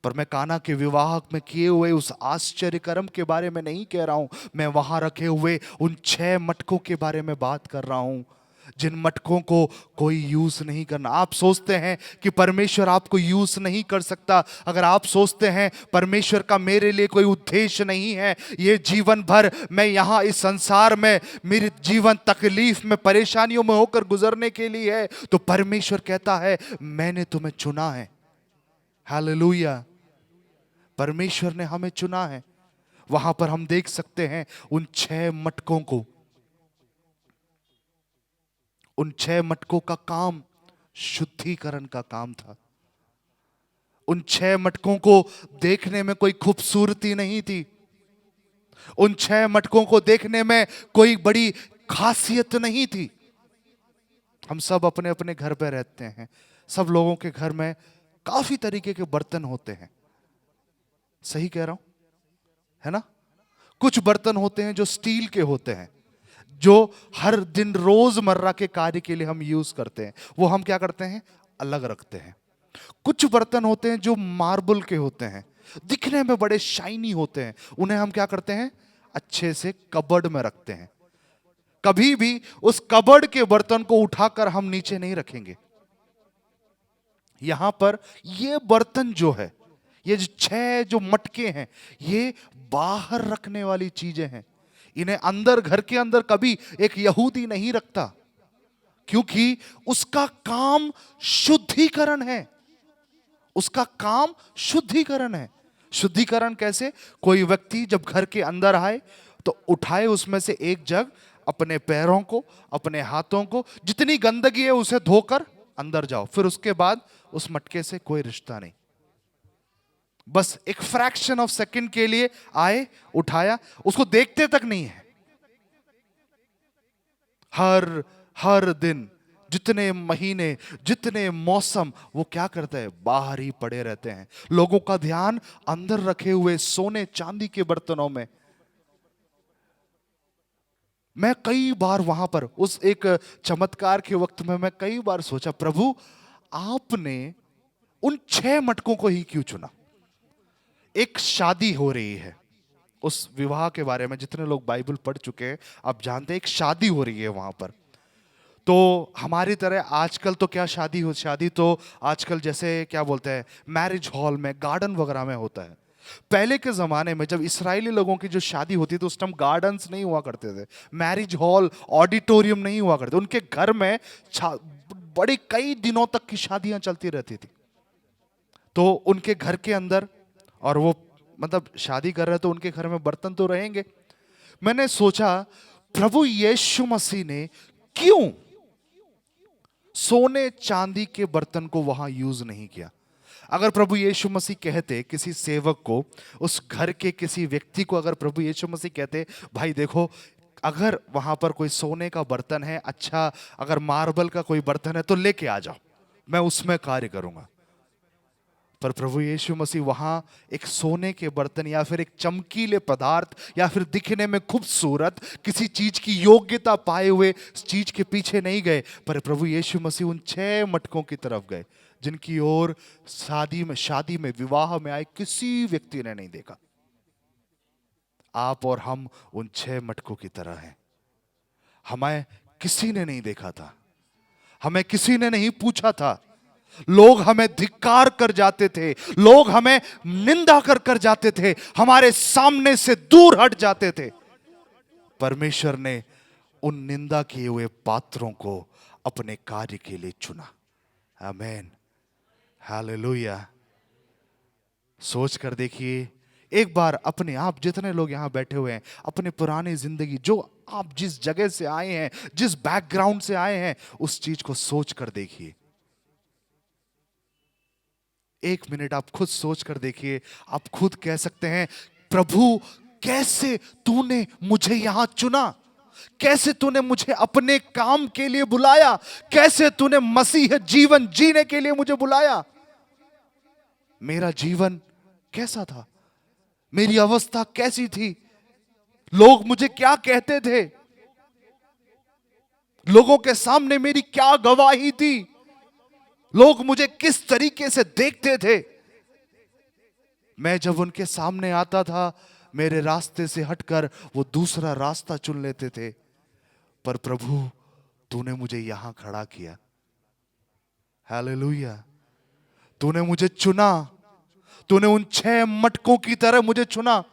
पर मैं काना के विवाह में किए हुए उस आश्चर्य कर्म के बारे में नहीं कह रहा हूं, मैं वहां रखे हुए उन 6 मटकों के बारे में बात कर रहा हूं, जिन मटकों को कोई यूज नहीं करना। आप सोचते हैं कि परमेश्वर आपको यूज नहीं कर सकता, अगर आप सोचते हैं परमेश्वर का मेरे लिए कोई उद्देश्य नहीं है, ये जीवन भर मैं यहां इस संसार में मेरी जीवन तकलीफ में, परेशानियों में होकर गुजरने के लिए है, तो परमेश्वर कहता है मैंने तुम्हें चुना है। हालेलुया। परमेश्वर ने हमें चुना है। वहां पर हम देख सकते हैं उन 6 मटकों को, उन 6 मटकों का काम शुद्धिकरण का काम था। उन 6 मटकों को देखने में कोई खूबसूरती नहीं थी, उन 6 मटकों को देखने में कोई बड़ी खासियत नहीं थी। हम सब अपने अपने घर पे रहते हैं, सब लोगों के घर में काफी तरीके के बर्तन होते हैं, सही कह रहा हूं, है ना? कुछ बर्तन होते हैं जो स्टील के होते हैं, जो हर दिन रोजमर्रा के कार्य के लिए हम यूज करते हैं, वो हम क्या करते हैं? अलग रखते हैं। कुछ बर्तन होते हैं जो मार्बल के होते हैं, दिखने में बड़े शाइनी होते हैं, उन्हें हम क्या करते हैं? अच्छे से कबर्ड में रखते हैं। कभी भी उस कबर्ड के बर्तन को उठाकर हम नीचे नहीं रखेंगे। यहां पर ये बर्तन जो है, ये 6 जो मटके हैं, ये बाहर रखने वाली चीजें हैं। इन्हें अंदर, घर के अंदर कभी एक यहूदी नहीं रखता, क्योंकि उसका काम शुद्धिकरण है। उसका काम शुद्धिकरण है। शुद्धिकरण कैसे? कोई व्यक्ति जब घर के अंदर आए तो उठाए उसमें से एक जग, अपने पैरों को, अपने हाथों को, जितनी गंदगी है उसे धोकर अंदर जाओ, फिर उसके बाद उस मटके से कोई रिश्ता नहीं। बस एक फ्रैक्शन ऑफ सेकंड के लिए आए, उठाया, उसको देखते तक नहीं है। हर दिन, जितने महीने, जितने मौसम, वो क्या करते हैं? बाहर ही पड़े रहते हैं। लोगों का ध्यान अंदर रखे हुए सोने चांदी के बर्तनों में। मैं कई बार वहां पर उस एक चमत्कार के वक्त में मैं कई बार सोचा, प्रभु आपने उन 6 मटकों को ही क्यों चुना? एक शादी हो रही है, उस विवाह के बारे में जितने लोग बाइबल पढ़ चुके हैं आप जानते हैं, एक शादी हो रही है वहां पर। तो हमारी तरह आजकल तो क्या शादी तो आजकल जैसे क्या बोलते हैं मैरिज हॉल में, गार्डन वगैरह में होता है। पहले के जमाने में जब इस्राएली लोगों की जो शादी होती थी उस टाइम गार्डन्स नहीं हुआ करते थे, मैरिज हॉल ऑडिटोरियम नहीं हुआ करते, उनके घर में बड़ी कई दिनों तक की शादियां चलती रहती थी। तो उनके घर के अंदर, और वो मतलब शादी कर रहे तो उनके घर में बर्तन तो रहेंगे। मैंने सोचा प्रभु यीशु मसीह ने क्यों सोने चांदी के बर्तन को वहां यूज नहीं किया। अगर प्रभु यीशु मसीह कहते किसी सेवक को, उस घर के किसी व्यक्ति को, अगर प्रभु यीशु मसीह कहते भाई देखो अगर वहां पर कोई सोने का बर्तन है, अच्छा अगर मार्बल का कोई बर्तन है तो लेके आ जाओ, मैं उसमें कार्य करूंगा। पर प्रभु यीशु मसीह वहां एक सोने के बर्तन या फिर एक चमकीले पदार्थ या फिर दिखने में खूबसूरत किसी चीज की योग्यता पाए हुए चीज के पीछे नहीं गए, पर प्रभु यीशु मसीह उन 6 मटकों की तरफ गए जिनकी ओर शादी में विवाह में आए किसी व्यक्ति ने नहीं देखा। आप और हम उन 6 मटकों की तरह हैं। हमें किसी ने नहीं देखा था, हमें किसी ने नहीं पूछा था, लोग हमें धिक्कार कर जाते थे, लोग हमें निंदा कर कर जाते थे, हमारे सामने से दूर हट जाते थे। परमेश्वर ने उन निंदा किए हुए पात्रों को अपने कार्य के लिए चुना। आमीन, हालेलुया। सोच कर देखिए एक बार अपने आप, जितने लोग यहां बैठे हुए हैं, अपने पुरानी जिंदगी, जो आप जिस जगह से आए हैं, जिस बैकग्राउंड से आए हैं, उस चीज को सोच कर देखिए। 1 मिनट आप खुद सोच कर देखिए। आप खुद कह सकते हैं प्रभु कैसे तूने मुझे यहां चुना, कैसे तूने मुझे अपने काम के लिए बुलाया, कैसे तूने मसीह जीवन जीने के लिए मुझे बुलाया। मेरा जीवन कैसा था, मेरी अवस्था कैसी थी, लोग मुझे क्या कहते थे, लोगों के सामने मेरी क्या गवाही थी, लोग मुझे किस तरीके से देखते थे। मैं जब उनके सामने आता था मेरे रास्ते से हटकर वो दूसरा रास्ता चुन लेते थे, पर प्रभु तूने मुझे यहां खड़ा किया। हालेलुया। तूने मुझे चुना, तूने उन 6 मटकों की तरह मुझे चुना,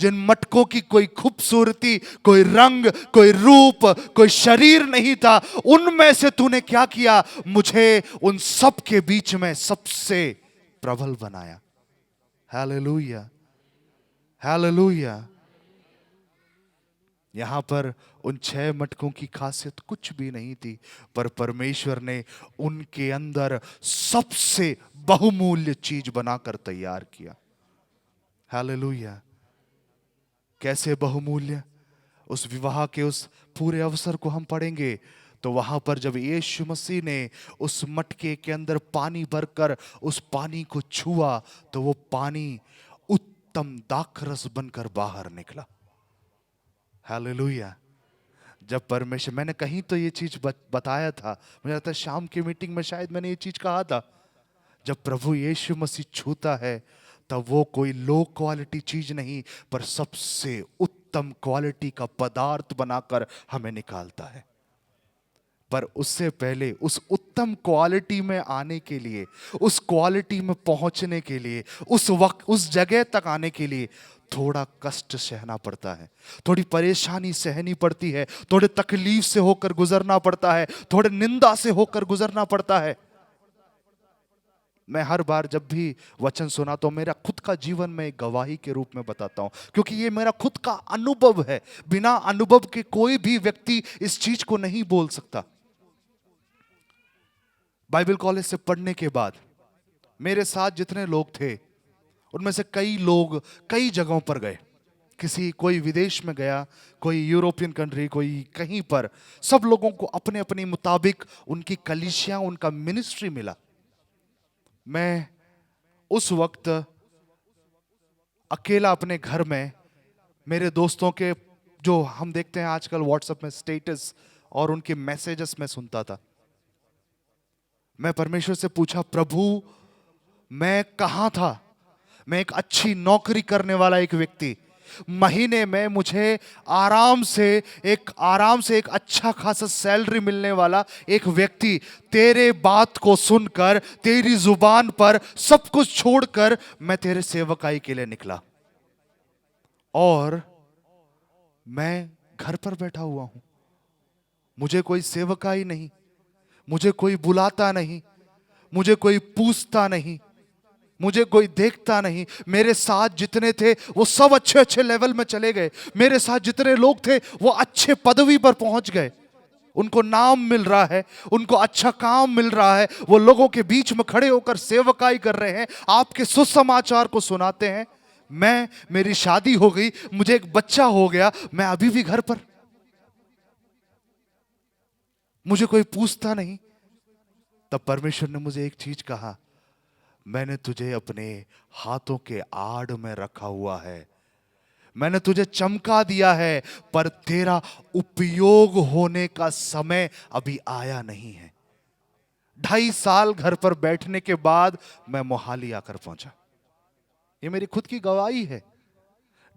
जिन मटकों की कोई खूबसूरती, कोई रंग, कोई रूप, कोई शरीर नहीं था, उनमें से तूने क्या किया, मुझे उन सब के बीच में सबसे प्रबल बनाया। Hallelujah, hallelujah. यहां पर उन 6 मटकों की खासियत कुछ भी नहीं थी, पर परमेश्वर ने उनके अंदर सबसे बहुमूल्य चीज बनाकर तैयार किया। हालेलुया। कैसे बहुमूल्य? उस विवाह के उस पूरे अवसर को हम पढ़ेंगे तो वहां पर जब यीशु मसीह ने उस मटके के अंदर पानी भरकर उस पानी को छुआ तो वो पानी उत्तम दाखरस बनकर बाहर निकला। हालेलुया। जब परमेश्वर, मैंने कहीं तो ये चीज बताया था, मुझे लगता है शाम की मीटिंग में शायद मैंने ये चीज कहा था, जब प्रभु यीशु मसीह छूता है तब वो कोई लो क्वालिटी चीज नहीं पर सबसे उत्तम क्वालिटी का पदार्थ बनाकर हमें निकालता है। पर उससे पहले उस उत्तम क्वालिटी में आने के लिए, उस क्वालिटी में पहुंचने के लिए, उस वक्त उस जगह तक आने के लिए थोड़ा कष्ट सहना पड़ता है, थोड़ी परेशानी सहनी पड़ती है, थोड़े तकलीफ से होकर गुजरना पड़ता है, थोड़े निंदा से होकर गुजरना पड़ता है। मैं हर बार जब भी वचन सुना तो मेरा खुद का जीवन में एक गवाही के रूप में बताता हूं, क्योंकि ये मेरा खुद का अनुभव है। बिना अनुभव के कोई भी व्यक्ति इस चीज को नहीं बोल सकता। बाइबल कॉलेज से पढ़ने के बाद मेरे साथ जितने लोग थे उनमें से कई लोग कई जगहों पर गए, कोई विदेश में गया, कोई यूरोपियन कंट्री, कोई कहीं पर। सब लोगों को अपने अपने मुताबिक उनकी कलीसिया, उनका मिनिस्ट्री मिला। मैं उस वक्त अकेला अपने घर में मेरे दोस्तों के, जो हम देखते हैं आजकल व्हाट्सएप में स्टेटस और उनके मैसेजेस में सुनता था। मैं परमेश्वर से पूछा, प्रभु मैं कहां था? मैं एक अच्छी नौकरी करने वाला एक व्यक्ति, महीने में मुझे आराम से एक अच्छा खासा सैलरी मिलने वाला एक व्यक्ति तेरे बात को सुनकर, तेरी जुबान पर सब कुछ छोड़कर मैं तेरे सेवकाई के लिए निकला, और मैं घर पर बैठा हुआ हूं। मुझे कोई सेवकाई नहीं, मुझे कोई बुलाता नहीं, मुझे कोई पूछता नहीं, मुझे कोई देखता नहीं। मेरे साथ जितने थे वो सब अच्छे अच्छे लेवल में चले गए। मेरे साथ जितने लोग थे वो अच्छे पदवी पर पहुंच गए, उनको नाम मिल रहा है, उनको अच्छा काम मिल रहा है, वो लोगों के बीच में खड़े होकर सेवकाई कर रहे हैं, आपके सुसमाचार को सुनाते हैं। मेरी शादी हो गई, मुझे एक बच्चा हो गया, मैं अभी भी घर पर, मुझे कोई पूछता नहीं। तब परमेश्वर ने मुझे एक चीज कहा, मैंने तुझे अपने हाथों के आड़ में रखा हुआ है, मैंने तुझे चमका दिया है, पर तेरा उपयोग होने का समय अभी आया नहीं है। 2.5 साल घर पर बैठने के बाद मैं मोहाली आकर पहुंचा। ये मेरी खुद की गवाही है।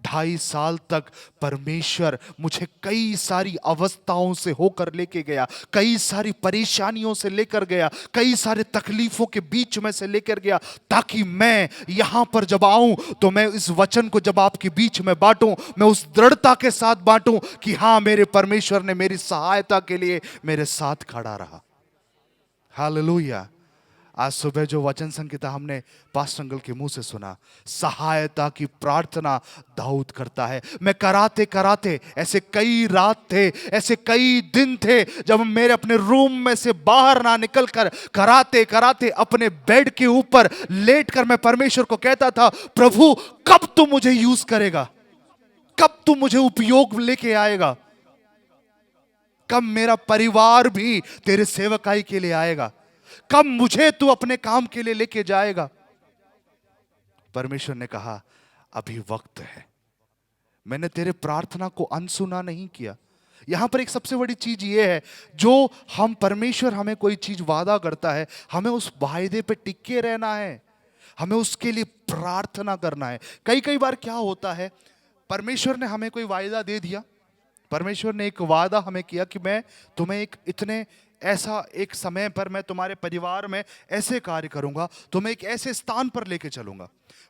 2.5 साल तक परमेश्वर मुझे कई सारी अवस्थाओं से होकर लेके गया, कई सारी परेशानियों से लेकर गया, कई सारे तकलीफों के बीच में से लेकर गया, ताकि मैं यहां पर जब आऊं तो मैं इस वचन को जब आपके बीच में बांटूं, मैं उस दृढ़ता के साथ बांटूं कि हां, मेरे परमेश्वर ने मेरी सहायता के लिए मेरे साथ खड़ा रहा। हालेलुया। आज सुबह जो वचन संहिता हमने पास्टर अंकल के मुंह से सुना, सहायता की प्रार्थना दाऊद करता है। मैं कराते कराते, ऐसे कई रात थे, ऐसे कई दिन थे जब मेरे अपने रूम में से बाहर ना निकलकर कराते कराते अपने बेड के ऊपर लेटकर मैं परमेश्वर को कहता था, प्रभु कब तू मुझे यूज करेगा, कब तू मुझे उपयोग लेके आएगा, कब मेरा परिवार भी तेरे सेवकाई के लिए आएगा, कब मुझे तू अपने काम के लिए लेके जाएगा। परमेश्वर ने कहा, अभी वक्त है। मैंने तेरे प्रार्थना को अनसुना नहीं किया। यहां पर एक सबसे बड़ी चीज यह है, जो हम परमेश्वर हमें कोई चीज वादा करता है, हमें उस वायदे पे टिके रहना है, हमें उसके लिए प्रार्थना करना है। कई कई बार क्या होता है, परमेश्वर ने हमें कोई वायदा दे दिया, परमेश्वर ने एक वादा हमें किया कि मैं तुम्हें ऐसा एक समय पर मैं तुम्हारे परिवार में ऐसे कार्य करूंगा, तुम्हें एक ऐसे स्थान पर लेके चलूंगा।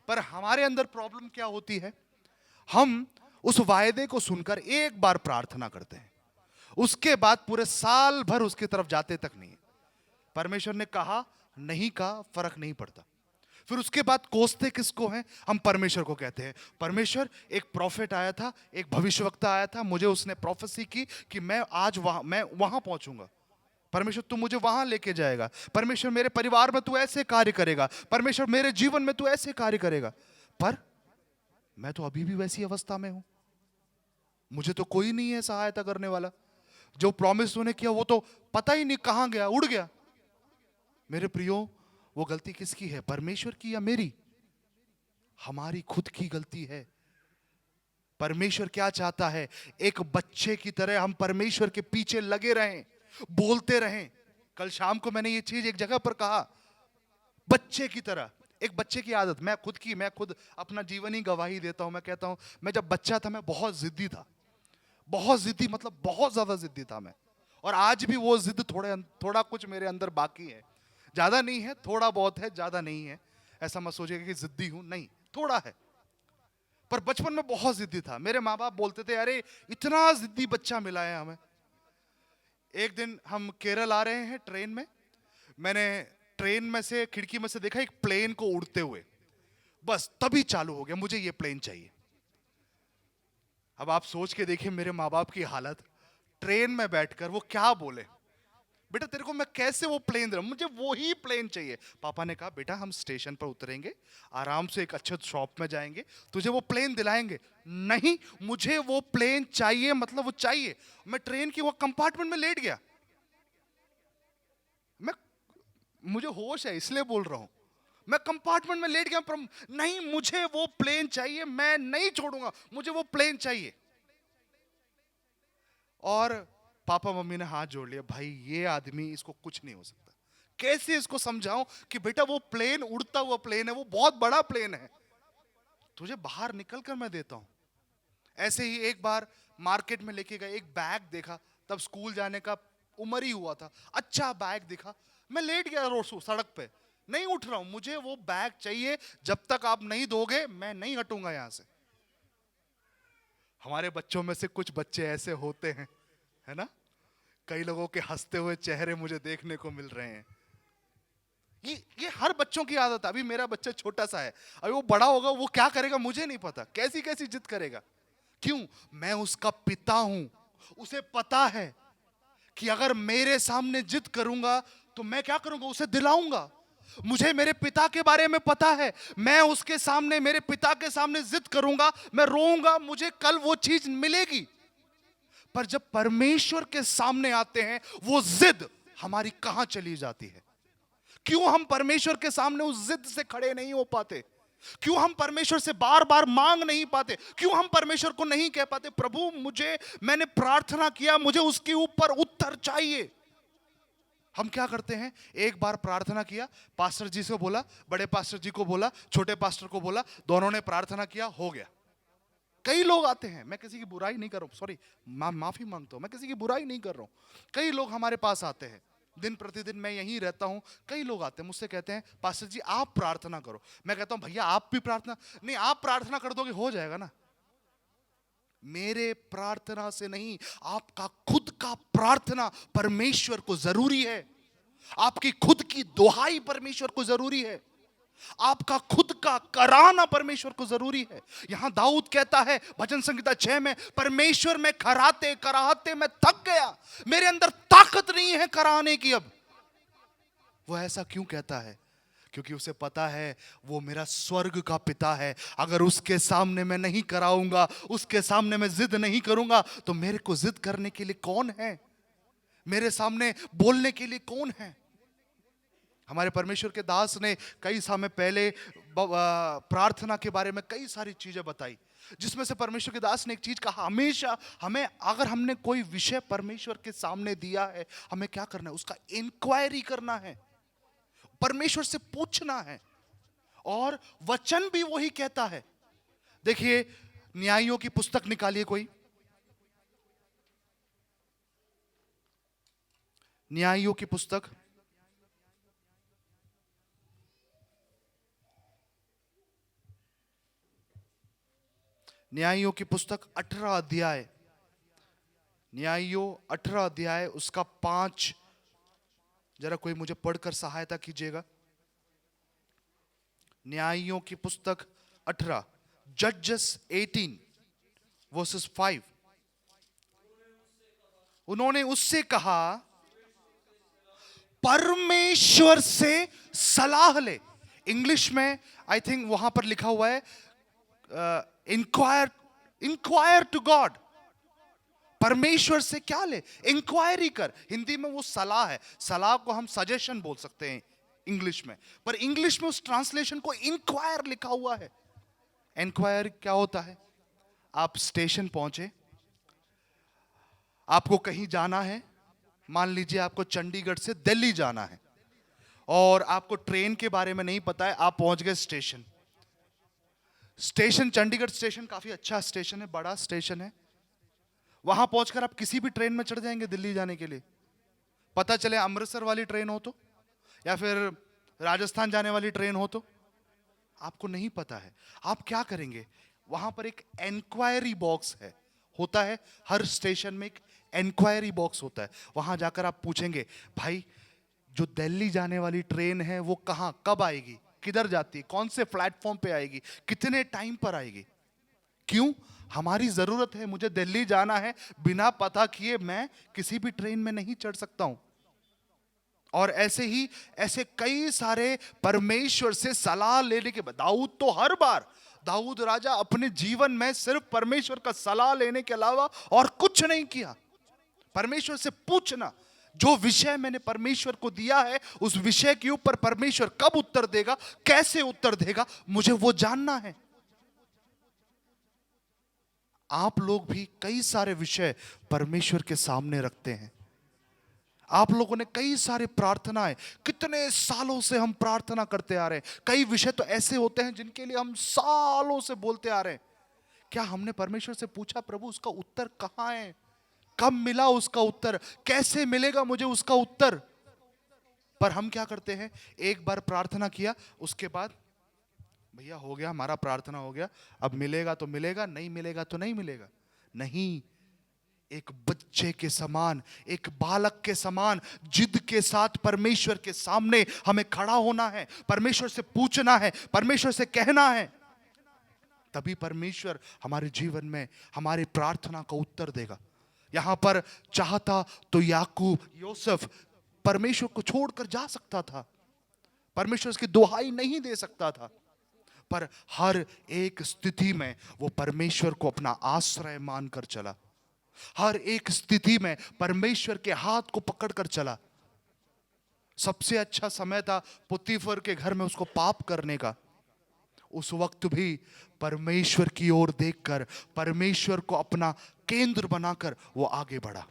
पर हमारे अंदर प्रॉब्लम क्या होती है, हम उस वायदे को सुनकर एक बार प्रार्थना करते हैं, उसके बाद पूरे साल भर उसकी तरफ जाते तक नहीं। परमेश्वर ने कहा नहीं कहा फर्क नहीं पड़ता। फिर उसके बाद कोसते किसको हैं, हम परमेश्वर को कहते हैं, परमेश्वर एक प्रॉफिट आया था, एक भविष्यवक्ता आया था, मुझे उसने प्रोफेसी की कि मैं वहां पहुंचूंगा, परमेश्वर तू मुझे वहां लेके जाएगा, परमेश्वर मेरे परिवार में तू ऐसे कार्य करेगा, परमेश्वर मेरे जीवन में तू ऐसे कार्य करेगा। पर मैं तो अभी भी वैसी अवस्था में हूं, मुझे तो कोई नहीं है सहायता करने वाला। जो प्रॉमिस तूने किया वो तो पता ही नहीं कहां गया, उड़ गया। मेरे प्रियो, वो गलती किसकी है, परमेश्वर की या मेरी? हमारी खुद की गलती है। परमेश्वर क्या चाहता है, एक बच्चे की तरह हम परमेश्वर के पीछे लगे रहें, बोलते रहें। कल शाम को मैंने ये चीज एक जगह पर कहा, बच्चे की तरह। एक बच्चे की आदत, मैं खुद अपना जीवन ही गवाही देता हूं। मैं कहता हूं, मैं जब बच्चा था मैं बहुत जिद्दी था, बहुत जिद्दी, मतलब बहुत ज्यादा जिद्दी था मैं। और आज भी वो जिद थोड़ा कुछ मेरे अंदर बाकी है, ज्यादा नहीं है, थोड़ा बहुत है, ज्यादा नहीं है। ऐसा मत सोचिएगा कि जिद्दी हूं, नहीं, थोड़ा है। पर बचपन में बहुत जिद्दी था। मेरे माँ बाप बोलते थे, अरे इतना जिद्दी बच्चा मिला है हमें। एक दिन हम केरल आ रहे हैं ट्रेन में, मैंने ट्रेन में से खिड़की में से देखा एक प्लेन को उड़ते हुए, बस तभी चालू हो गया मुझे ये प्लेन चाहिए। अब आप सोच के देखिए मेरे माँ बाप की हालत, ट्रेन में बैठकर वो क्या बोले, बेटा तेरे को मैं कैसे वो प्लेन दे रहा हूं, मुझे वो ही प्लेन चाहिए। पापा ने कहा, बेटा हम स्टेशन पर उतरेंगे, आराम से एक अच्छे शॉप में जाएंगे, तुझे वो प्लेन दिलाएंगे। नहीं, मुझे वो प्लेन चाहिए, मतलब वो चाहिए। मैं ट्रेन की वो कंपार्टमेंट में लेट गया, मुझे होश है इसलिए बोल रहा हूं, मैं कंपार्टमेंट में लेट गया, पर नहीं, मुझे वो प्लेन चाहिए, मैं नहीं छोड़ूंगा, मुझे वो प्लेन चाहिए। और पापा मम्मी ने हाथ जोड़ लिया, भाई ये आदमी, इसको कुछ नहीं हो सकता, कैसे इसको समझाऊं कि बेटा वो प्लेन उड़ता हुआ प्लेन है, वो बहुत बड़ा प्लेन है, तुझे बाहर निकल कर मैं देता हूं। ऐसे ही एक बार मार्केट में लेके गए, एक बैग देखा, तब स्कूल जाने का उम्र ही हुआ था, अच्छा बैग दिखा, मैं लेट गया रोड सड़क पे, नहीं उठ रहा हूं, मुझे वो बैग चाहिए, जब तक आप नहीं दोगे मैं नहीं हटूंगा यहां से। हमारे बच्चों में से कुछ बच्चे ऐसे होते हैं, है ना? कई लोगों के हंसते हुए चेहरे मुझे देखने को मिल रहे हैं। ये हर बच्चों की आदत है। अभी मेरा बच्चा छोटा सा है, अभी वो बड़ा होगा, वो क्या करेगा मुझे नहीं पता, कैसी कैसी जिद करेगा। क्यों? मैं उसका पिता हूं, उसे पता है कि अगर मेरे सामने जिद करूंगा तो मैं क्या करूंगा, उसे दिलाऊंगा। मुझे मेरे पिता के बारे में पता है, मैं उसके सामने, मेरे पिता के सामने जिद करूंगा, मैं रोऊंगा, मुझे कल वो चीज मिलेगी। पर जब परमेश्वर के सामने आते हैं, वो जिद हमारी कहां चली जाती है? क्यों हम परमेश्वर के सामने उस जिद से खड़े नहीं हो पाते? क्यों हम परमेश्वर से बार बार मांग नहीं पाते? क्यों हम परमेश्वर को नहीं कह पाते, प्रभु मैंने प्रार्थना किया, मुझे उसके ऊपर उत्तर चाहिए? हम क्या करते हैं, एक बार प्रार्थना किया, पास्टर जी से बोला, बड़े पास्टर जी को बोला, छोटे पास्टर को बोला, दोनों ने प्रार्थना किया, हो गया। कई लोग आते हैं, मैं किसी की बुराई नहीं कर रहा हूं, सॉरी, माफी मांगता हूं, मैं किसी की बुराई नहीं कर रहा हूं। कई लोग हमारे पास आते हैं, दिन प्रतिदिन मैं यहीं रहता हूं, कई लोग आते हैं मुझसे कहते हैं, पास्टर जी आप प्रार्थना करो। मैं कहता हूं भैया आप भी प्रार्थना नहीं, आप प्रार्थना कर दोगे हो जाएगा ना। मेरे प्रार्थना से नहीं, आपका खुद का प्रार्थना परमेश्वर को जरूरी है। आपकी खुद की दुहाई परमेश्वर को जरूरी है। आपका खुद का कराना परमेश्वर को जरूरी है। यहां दाऊद कहता है भजन संहिता 6 में, परमेश्वर में कराते कराते मैं थक गया, मेरे अंदर ताकत नहीं है कराने की अब। वो ऐसा क्यों कहता है? क्योंकि उसे पता है वो मेरा स्वर्ग का पिता है, अगर उसके सामने मैं नहीं कराऊंगा, उसके सामने मैं जिद नहीं करूंगा, तो मेरे को जिद करने के लिए कौन है? मेरे सामने बोलने के लिए कौन है? हमारे परमेश्वर के दास ने कई समय पहले प्रार्थना के बारे में कई सारी चीजें बताई, जिसमें से परमेश्वर के दास ने एक चीज कहा, हमेशा हमें, अगर हमने कोई विषय परमेश्वर के सामने दिया है, हमें क्या करना है, उसका इंक्वायरी करना है, परमेश्वर से पूछना है। और वचन भी वही कहता है। देखिए, न्यायियों की पुस्तक निकालिए कोई, न्यायियों की पुस्तक, न्यायियों की पुस्तक 18 अध्याय, न्यायियों 18 अध्याय उसका 5, जरा कोई मुझे पढ़कर सहायता कीजिएगा। न्यायियों की पुस्तक 18, जजेस 18 वर्सेस 5। उन्होंने उससे कहा, परमेश्वर से सलाह ले। इंग्लिश में आई थिंक वहां पर लिखा हुआ है इंक्वायर टू गॉड। परमेश्वर से क्या ले? इंक्वायरी कर। हिंदी में वो सलाह है, सलाह को हम सजेशन बोल सकते हैं इंग्लिश में, पर इंग्लिश में उस ट्रांसलेशन को इंक्वायर लिखा हुआ है। इंक्वायर क्या होता है? आप स्टेशन पहुंचे, आपको कहीं जाना है, मान लीजिए आपको चंडीगढ़ से दिल्ली जाना है, और आपको ट्रेन के बारे में नहीं पता है, आप पहुंच गए स्टेशन। चंडीगढ़ स्टेशन काफी अच्छा स्टेशन है, बड़ा स्टेशन है। वहां पहुंचकर आप किसी भी ट्रेन में चढ़ जाएंगे दिल्ली जाने के लिए। पता चले अमृतसर वाली ट्रेन हो तो, या फिर राजस्थान जाने वाली ट्रेन हो तो, आपको नहीं पता है। आप क्या करेंगे? वहां पर एक इंक्वायरी बॉक्स है, होता है हर स्टेशन में एक इंक्वायरी बॉक्स होता है। वहां जाकर आप पूछेंगे, भाई जो दिल्ली जाने वाली ट्रेन है वो कहां, कब आएगी, किधर जाती है, कौन से प्लेटफॉर्म पे आएगी, कितने टाइम पर आएगी। क्यों? हमारी जरूरत है, मुझे दिल्ली जाना है, बिना पता किए मैं किसी भी ट्रेन में नहीं चढ़ सकता हूं। और ऐसे ही ऐसे कई सारे परमेश्वर से सलाह लेने के बाद, दाऊद तो हर बार, दाऊद राजा अपने जीवन में सिर्फ परमेश्वर का सलाह लेने के अलावा और कुछ नहीं किया। परमेश्वर से पूछना, जो विषय मैंने परमेश्वर को दिया है, उस विषय के ऊपर परमेश्वर कब उत्तर देगा, कैसे उत्तर देगा, मुझे वो जानना है। आप लोग भी कई सारे विषय परमेश्वर के सामने रखते हैं। आप लोगों ने कई सारे प्रार्थनाएं, कितने सालों से हम प्रार्थना करते आ रहे हैं। कई विषय तो ऐसे होते हैं जिनके लिए हम सालों से बोलते आ रहे हैं क्या हमने परमेश्वर से पूछा प्रभु उसका उत्तर कहाँ है, कब मिला उसका उत्तर, कैसे मिलेगा मुझे उसका उत्तर? पर हम क्या करते हैं, एक बार प्रार्थना किया, उसके बाद भैया हो गया, हमारा प्रार्थना हो गया, अब मिलेगा तो मिलेगा, नहीं मिलेगा तो नहीं मिलेगा। नहीं, एक बच्चे के समान, एक बालक के समान जिद के साथ परमेश्वर के सामने हमें खड़ा होना है, परमेश्वर से पूछना है, परमेश्वर से कहना है। तभी परमेश्वर हमारे जीवन में हमारी प्रार्थना का उत्तर देगा। यहां पर चाहता तो याकूब, यूसुफ परमेश्वर को छोड़कर जा सकता था, परमेश्वर की दुहाई नहीं दे सकता था, पर हर एक स्थिति में वो परमेश्वर को अपना आश्रय मानकर चला। हर एक स्थिति में परमेश्वर के हाथ को पकड़कर चला। सबसे अच्छा समय था पुतीफर के घर में उसको पाप करने का। उस वक्त भी परमेश्वर की ओर देखकर, परमेश्वर को अपना केंद्र बनाकर वो आगे बढ़ा।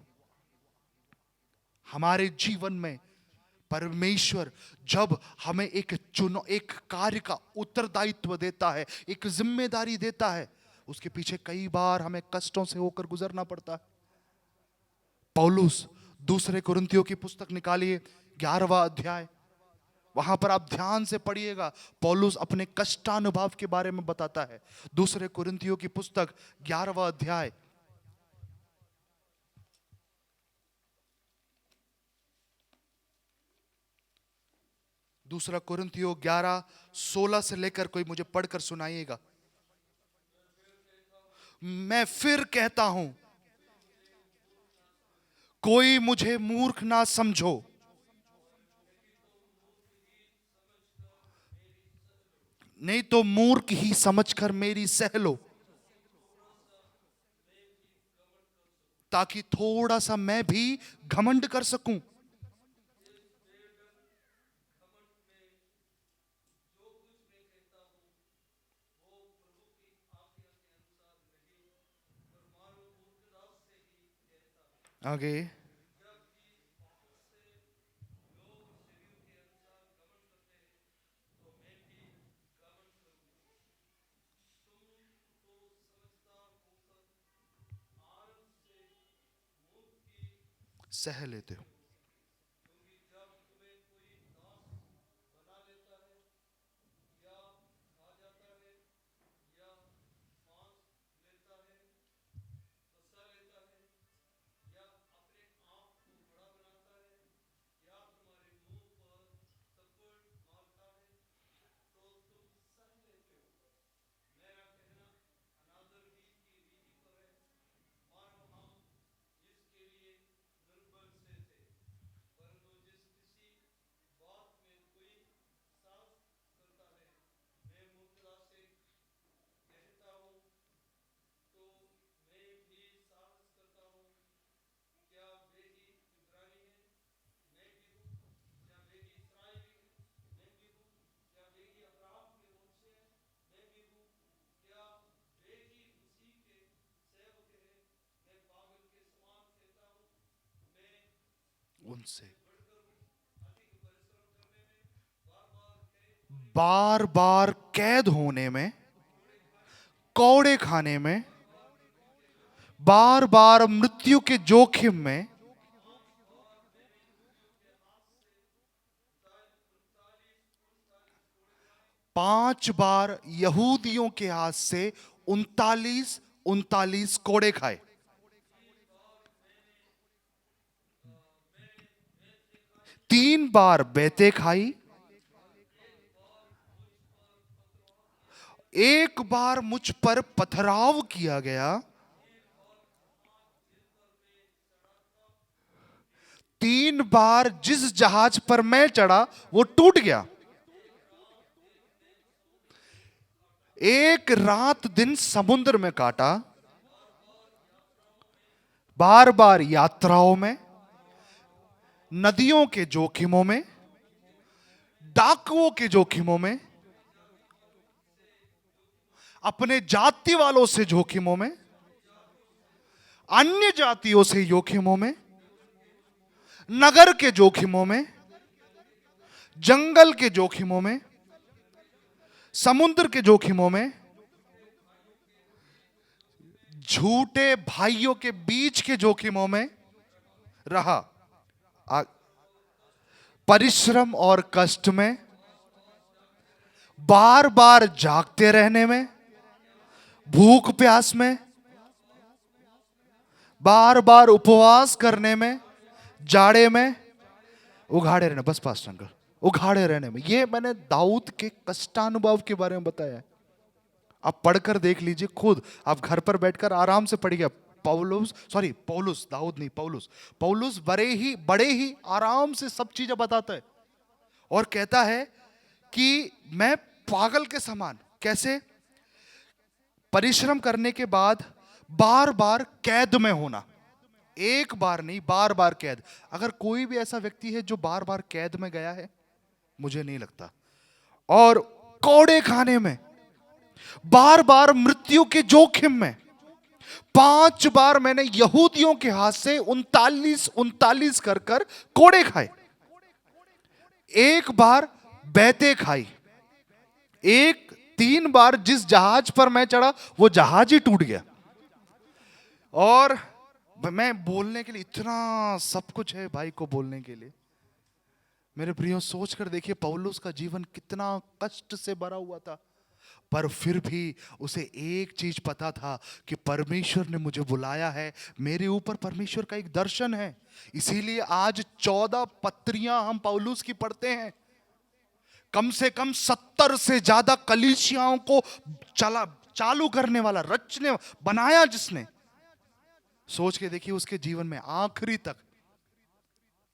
हमारे जीवन में परमेश्वर जब हमें एक कार्य का उत्तरदायित्व देता है, एक जिम्मेदारी देता है, उसके पीछे कई बार हमें कष्टों से होकर गुजरना पड़ता है। पौलुस, दूसरे कुरिन्थियों की पुस्तक निकालिए 11वां अध्याय, वहां पर आप ध्यान से पढ़िएगा। पौलुस अपने कष्टानुभव के बारे में बताता है। दूसरे कुरिन्थियों की पुस्तक 11वां अध्याय, दूसरा कुरिन्थियों 11:16 से लेकर कोई मुझे पढ़कर सुनाइएगा। मैं फिर कहता हूं, कोई मुझे मूर्ख ना समझो, नहीं तो मूर्ख ही समझकर मेरी सह लो, ताकि थोड़ा सा मैं भी घमंड कर सकूं। आगे, सह लेते हो। उनसे बार बार कैद होने में, कौड़े खाने में, बार बार मृत्यु के जोखिम में, 5 बार यहूदियों के हाथ से 39 कोड़े खाए। 3 बार बेते खाई, 1 बार मुझ पर पथराव किया गया, 3 बार जिस जहाज पर मैं चढ़ा वो टूट गया, 1 रात दिन समुद्र में काटा, बार बार यात्राओं में, नदियों के जोखिमों में, डाकुओं के जोखिमों में, अपने जाति वालों से जोखिमों में, अन्य जातियों से जोखिमों में, नगर के जोखिमों में, जंगल के जोखिमों में, समुद्र के जोखिमों में, झूठे भाइयों के बीच के जोखिमों में रहा, परिश्रम और कष्ट में, बार बार जागते रहने में, भूख प्यास में, बार बार उपवास करने में, जाड़े में, उघाड़े रहने, बस पास्टर अंकल, उघाड़े रहने में। ये मैंने दाऊद के कष्टानुभव के बारे में बताया है। आप पढ़कर देख लीजिए खुद, आप घर पर बैठकर आराम से पढ़िए। पौलुस, दाऊद नहीं, पौलुस बड़े ही आराम से सब चीजें बताता है और कहता है कि मैं पागल के समान, कैसे परिश्रम करने के बाद बार बार कैद में होना, एक बार नहीं बार बार कैद। अगर कोई भी ऐसा व्यक्ति है जो बार बार कैद में गया है, मुझे नहीं लगता। और कोड़े खाने में, बार बार मृत्यु के जोखिम में। 5 बार मैंने यहूदियों के हाथ से 39 कर कोड़े खाए, एक बार बैते खाई, 3 बार जिस जहाज पर मैं चढ़ा वो जहाज ही टूट गया। और मैं बोलने के लिए इतना सब कुछ है भाई को बोलने के लिए। मेरे प्रियो, सोच कर देखिए पौलुस का जीवन कितना कष्ट से भरा हुआ था, पर फिर भी उसे एक चीज पता था कि परमेश्वर ने मुझे बुलाया है, मेरे ऊपर परमेश्वर का एक दर्शन है। इसीलिए आज 14 पत्रियां हम पौलुस की पढ़ते हैं। कम से कम 70 से ज्यादा कलीसियाओं को चालू करने वाला, बनाया जिसने। सोच के देखिए उसके जीवन में आखिरी तक।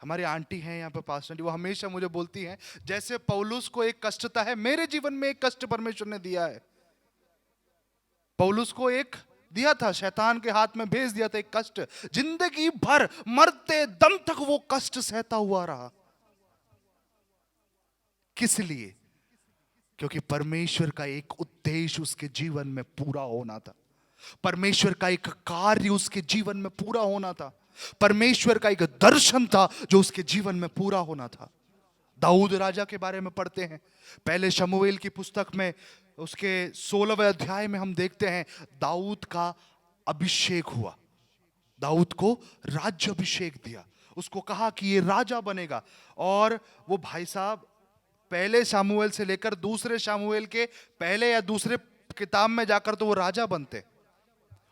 हमारी आंटी हैं यहाँ पे पास्टर आंटी, वो हमेशा मुझे बोलती हैं जैसे पौलुस को एक कष्ट था, मेरे जीवन में एक कष्ट परमेश्वर ने दिया है। पौलुस को एक दिया था, शैतान के हाथ में भेज दिया था एक कष्ट, जिंदगी भर मरते दम तक वो कष्ट सहता हुआ रहा। किस लिए? क्योंकि परमेश्वर का एक उद्देश्य उसके जीवन में पूरा होना था, परमेश्वर का एक कार्य उसके जीवन में पूरा होना था, परमेश्वर का एक दर्शन था जो उसके जीवन में पूरा होना था। दाऊद राजा के बारे में पढ़ते हैं पहले शमूएल की पुस्तक में, उसके 16वें अध्याय में हम देखते हैं दाऊद का अभिषेक हुआ, दाऊद को राज्य अभिषेक दिया, उसको कहा कि ये राजा बनेगा। और वो भाई साहब पहले शमूएल से लेकर दूसरे शमूएल के पहले या दूसरे किताब में जाकर तो वो राजा बनते।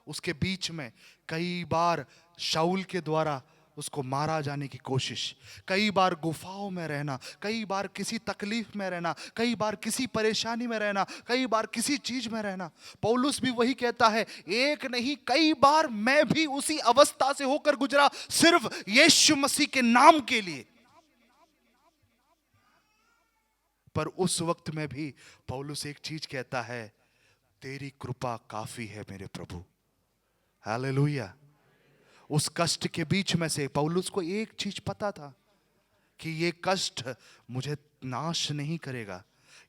उसके बीच में कई बार शाऊल के द्वारा उसको मारा जाने की कोशिश, कई बार गुफाओं में रहना, कई बार किसी तकलीफ में रहना, कई बार किसी परेशानी में रहना, कई बार किसी चीज में रहना। पौलुस भी वही कहता है, एक नहीं कई बार मैं भी उसी अवस्था से होकर गुजरा, सिर्फ यीशु मसीह के नाम के लिए। पर उस वक्त में भी पौलुस एक चीज कहता है, तेरी कृपा काफी है मेरे प्रभु। हालेलुया। उस कष्ट के बीच में से पौलुस को एक चीज पता था कि ये कष्ट मुझे नाश नहीं करेगा,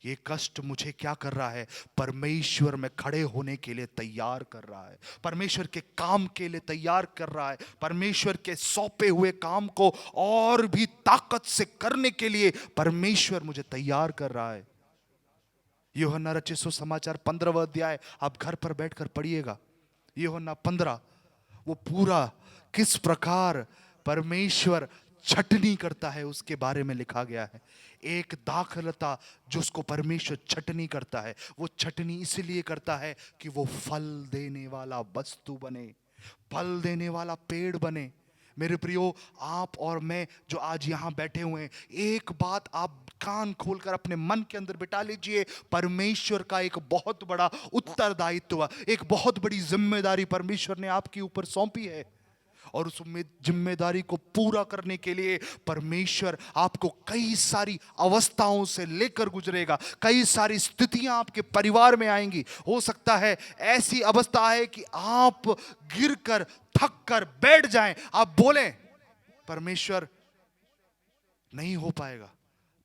ये कष्ट मुझे क्या कर रहा है, परमेश्वर में खड़े होने के लिए तैयार कर रहा है, परमेश्वर के काम के लिए तैयार कर रहा है, परमेश्वर के सौंपे हुए काम को और भी ताकत से करने के लिए परमेश्वर मुझे तैयार कर रहा है। यूहन्ना रचित सुसमाचार 15वां अध्याय आप घर पर बैठकर पढ़िएगा। यूहन्ना 15, वो पूरा किस प्रकार परमेश्वर छटनी करता है उसके बारे में लिखा गया है। एक दाखलता जो उसको परमेश्वर छटनी करता है, वो छटनी इसलिए करता है कि वो फल देने वाला वस्तु बने, फल देने वाला पेड़ बने। मेरे प्रियो, आप और मैं जो आज यहां बैठे हुए हैं, एक बात आप कान खोलकर अपने मन के अंदर बिठा लीजिए, परमेश्वर का एक बहुत बड़ा उत्तरदायित्व, एक बहुत बड़ी जिम्मेदारी परमेश्वर ने आपके ऊपर सौंपी है। और उस जिम्मेदारी को पूरा करने के लिए परमेश्वर आपको कई सारी अवस्थाओं से लेकर गुजरेगा, कई सारी स्थितियां आपके परिवार में आएंगी। हो सकता है ऐसी अवस्था है कि आप गिरकर थक कर बैठ जाएं, आप बोलें परमेश्वर नहीं हो पाएगा,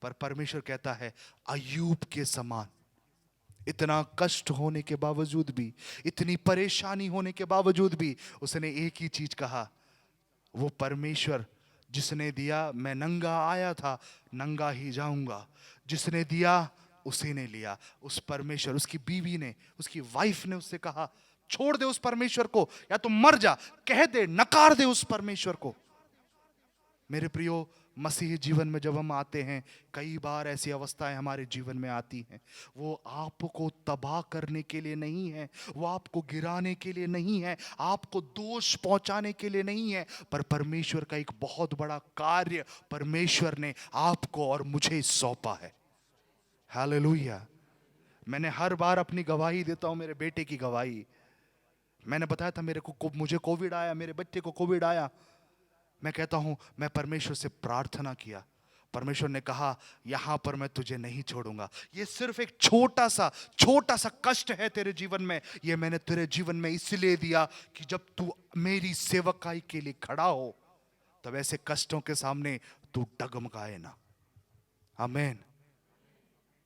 पर परमेश्वर कहता है अय्यूब के समान, इतना कष्ट होने के बावजूद भी, इतनी परेशानी होने के बावजूद भी उसने एक ही चीज कहा, वो परमेश्वर जिसने दिया, मैं नंगा आया था नंगा ही जाऊंगा, जिसने दिया उसी ने लिया। उस परमेश्वर, उसकी बीवी ने, उसकी वाइफ ने उससे कहा छोड़ दे उस परमेश्वर को, या तो मर जा, कह दे, नकार दे उस परमेश्वर को। मेरे प्रियो, मसीही जीवन में जब हम आते हैं, कई बार ऐसी अवस्थाएं हमारे जीवन में आती हैं, वो आपको तबाह करने के लिए नहीं है, वो आपको गिराने के लिए नहीं है, आपको दोष पहुंचाने के लिए नहीं है, पर परमेश्वर का एक बहुत बड़ा कार्य परमेश्वर ने आपको और मुझे सौंपा है। हालेलुया। मैंने हर बार अपनी गवाही देता हूं, मेरे बेटे की गवाही। मैंने बताया था मुझे कोविड आया, मेरे बच्चे को कोविड आया। मैं कहता हूं, मैं परमेश्वर से प्रार्थना किया, परमेश्वर ने कहा यहां पर मैं तुझे नहीं छोड़ूंगा। ये सिर्फ एक छोटा सा कष्ट है तेरे जीवन में, ये मैंने तेरे जीवन में इसलिए दिया कि जब तू मेरी सेवकाई के लिए खड़ा हो, तब ऐसे कष्टों के सामने तू डगमगाए ना। आमीन।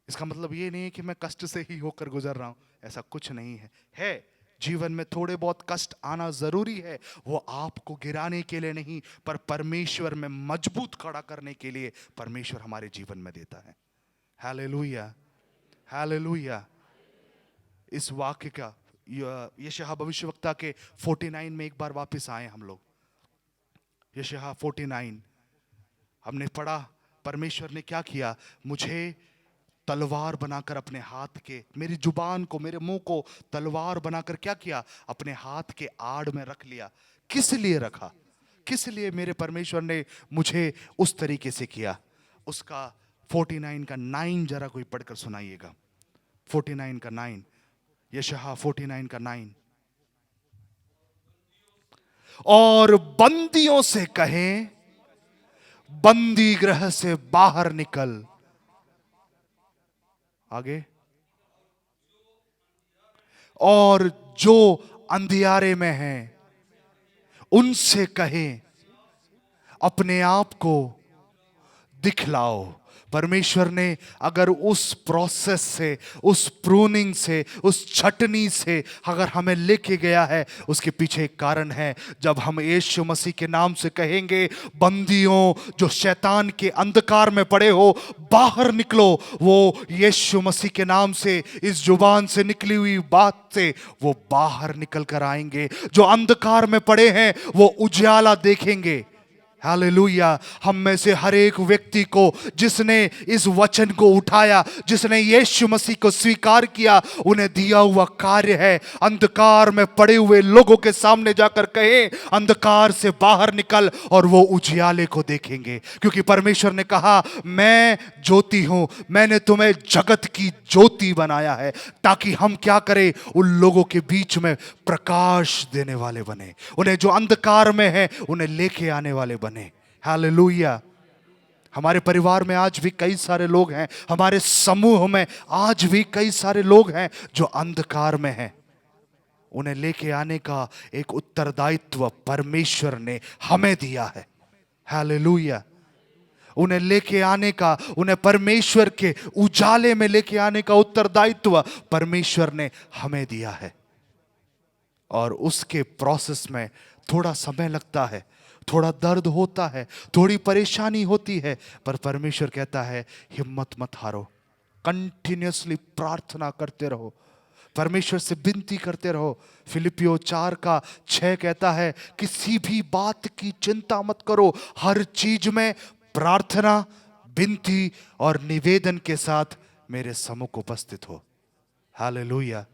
इसका मतलब ये नहीं है कि मैं कष्ट से ही होकर गुजर रहा हूं, ऐसा कुछ नहीं है। जीवन में थोड़े बहुत कष्ट आना जरूरी है, वो आपको गिराने के लिए नहीं, पर परमेश्वर में मजबूत खड़ा करने के लिए परमेश्वर हमारे जीवन में देता है। Hallelujah, hallelujah. इस वाक्य का यशायाह भविष्यवक्ता के 49 में एक बार वापस आए हम लोग। यशायाह 49 हमने पढ़ा, परमेश्वर ने क्या किया, मुझे तलवार बनाकर अपने हाथ के, मेरी जुबान को, मेरे मुंह को तलवार बनाकर क्या किया, अपने हाथ के आड़ में रख लिया। किस लिए रखा, किस लिए मेरे परमेश्वर ने मुझे उस तरीके से किया? उसका 49 का 9 जरा कोई पढ़कर सुनाइएगा। 49 का 9, यशायाह 49 का 9। और बंदियों से कहें, बंदी गृह से बाहर निकल। आगे, और जो अंधियारे में हैं उनसे कहें, अपने आप को दिखलाओ। परमेश्वर ने अगर उस प्रोसेस से, उस प्रूनिंग से, उस छटनी से अगर हमें लेके गया है, उसके पीछे एक कारण है। जब हम यीशु मसीह के नाम से कहेंगे, बंदियों जो शैतान के अंधकार में पड़े हो, बाहर निकलो, वो यीशु मसीह के नाम से, इस जुबान से निकली हुई बात से वो बाहर निकल कर आएंगे। जो अंधकार में पड़े हैं वो उजाला देखेंगे। हालेलुया। हम में से हर एक व्यक्ति को जिसने इस वचन को उठाया, जिसने यीशु मसीह को स्वीकार किया, उन्हें दिया हुआ कार्य है, अंधकार में पड़े हुए लोगों के सामने जाकर कहे, अंधकार से बाहर निकल, और वो उजियाले को देखेंगे। क्योंकि परमेश्वर ने कहा, मैं ज्योति हूं, मैंने तुम्हें जगत की ज्योति बनाया है, ताकि हम क्या करें, उन लोगों के बीच में प्रकाश देने वाले बने, उन्हें जो अंधकार में है उन्हें लेके आने वाले बने। हालेलुया। हमारे परिवार में आज भी कई सारे लोग हैं, हमारे समूह में आज भी कई सारे लोग हैं जो अंधकार में हैं। उन्हें लेके आने का एक उत्तरदायित्व परमेश्वर ने हमें दिया है। हालेलुया। उन्हें लेके आने का, उन्हें परमेश्वर के उजाले में लेके आने का उत्तरदायित्व परमेश्वर ने हमें दिया है। और उसके प्रोसेस में थोड़ा समय लगता है, थोड़ा दर्द होता है, थोड़ी परेशानी होती है, पर परमेश्वर कहता है हिम्मत मत हारो, कंटिन्यूअसली प्रार्थना करते रहो, परमेश्वर से विनती करते रहो। फिलिपियो 4:6 कहता है, किसी भी बात की चिंता मत करो, हर चीज में प्रार्थना, विनती और निवेदन के साथ मेरे सम्मुख उपस्थित हो। हालेलुया।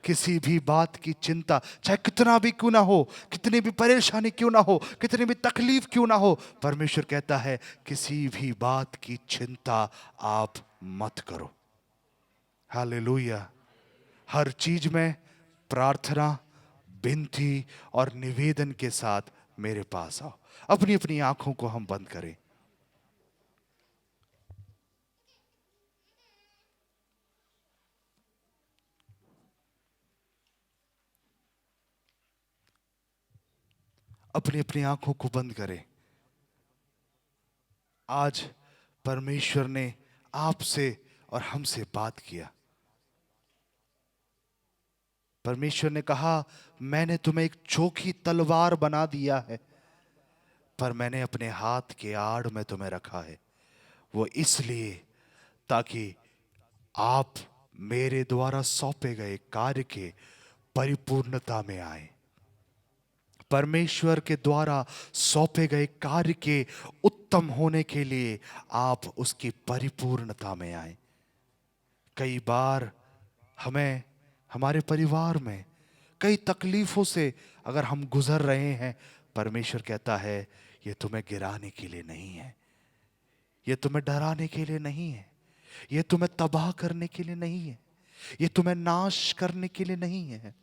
किसी भी बात की चिंता, चाहे कितना भी क्यों ना हो, कितनी भी परेशानी क्यों ना हो, कितनी भी तकलीफ क्यों ना हो, परमेश्वर कहता है किसी भी बात की चिंता आप मत करो। हालेलुया। हर चीज में प्रार्थना, विनती और निवेदन के साथ मेरे पास आओ। अपनी अपनी आंखों को हम बंद करें। अपनी अपनी आंखों को बंद करें। आज परमेश्वर ने आपसे और हमसे बात किया। परमेश्वर ने कहा, मैंने तुम्हें एक चोखी तलवार बना दिया है, पर मैंने अपने हाथ के आड़ में तुम्हें रखा है। वो इसलिए ताकि आप मेरे द्वारा सौंपे गए कार्य के परिपूर्णता में आए। परमेश्वर के द्वारा सौंपे गए कार्य के उत्तम होने के लिए आप उसकी परिपूर्णता में आए। कई बार हमें हमारे परिवार में कई तकलीफों से अगर हम गुजर रहे हैं, परमेश्वर कहता है ये तुम्हें गिराने के लिए नहीं है, ये तुम्हें डराने के लिए नहीं है, ये तुम्हें तबाह करने के लिए नहीं है, ये तुम्हें नाश करने के लिए नहीं है,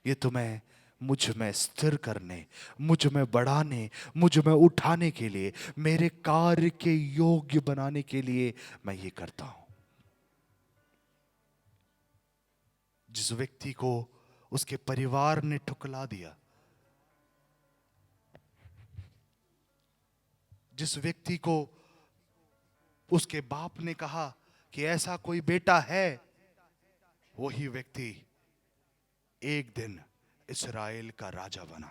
ये तुम्हें मुझ में स्थिर करने, मुझ में बढ़ाने, मुझ में उठाने के लिए, मेरे कार्य के योग्य बनाने के लिए मैं ये करता हूं। जिस व्यक्ति को उसके परिवार ने ठुकरा दिया, जिस व्यक्ति को उसके बाप ने कहा कि ऐसा कोई बेटा है, वही व्यक्ति एक दिन इस्राएल का राजा बना।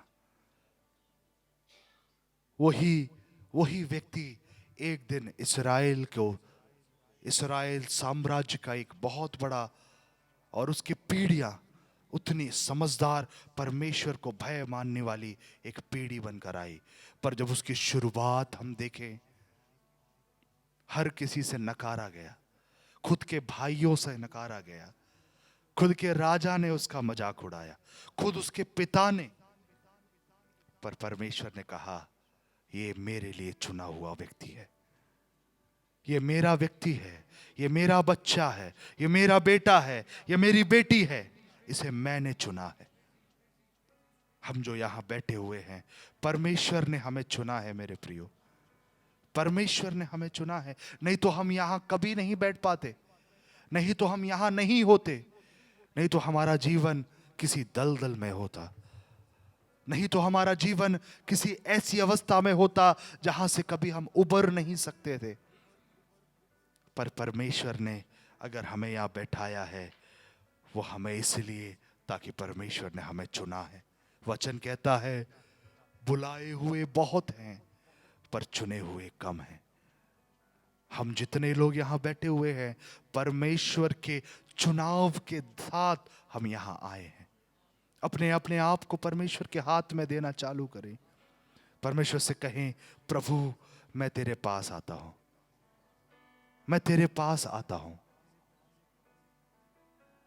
वही व्यक्ति एक दिन इस्राएल साम्राज्य का एक बहुत बड़ा, और उसकी पीढ़ियां उतनी समझदार, परमेश्वर को भय मानने वाली एक पीढ़ी बनकर आई। पर जब उसकी शुरुआत हम देखें, हर किसी से नकारा गया, खुद के भाइयों से नकारा गया, खुद के राजा ने उसका मजाक उड़ाया, खुद उसके पिता ने। पर परमेश्वर ने कहा ये मेरे लिए चुना हुआ व्यक्ति है, ये मेरा व्यक्ति है, ये मेरा बच्चा है, ये मेरा बेटा है, ये मेरी बेटी है, इसे मैंने चुना है। हम जो यहां बैठे हुए हैं, परमेश्वर ने हमें चुना है मेरे प्रियो, परमेश्वर ने हमें चुना है। नहीं तो हम यहां कभी नहीं बैठ पाते, नहीं तो हम यहां नहीं होते, नहीं तो हमारा जीवन किसी दलदल में होता, नहीं तो हमारा जीवन किसी ऐसी अवस्था में होता जहां से कभी हम उबर नहीं सकते थे। पर परमेश्वर ने अगर हमें यहां बैठाया है, वो हमें इसलिए ताकि परमेश्वर ने हमें चुना है। वचन कहता है बुलाए हुए बहुत हैं पर चुने हुए कम हैं। हम जितने लोग यहां बैठे हुए हैं, परमेश्वर के चुनाव के साथ हम यहां आए हैं। अपने अपने आप को परमेश्वर के हाथ में देना चालू करें। परमेश्वर से कहें प्रभु मैं तेरे पास आता हूं, मैं तेरे पास आता हूं,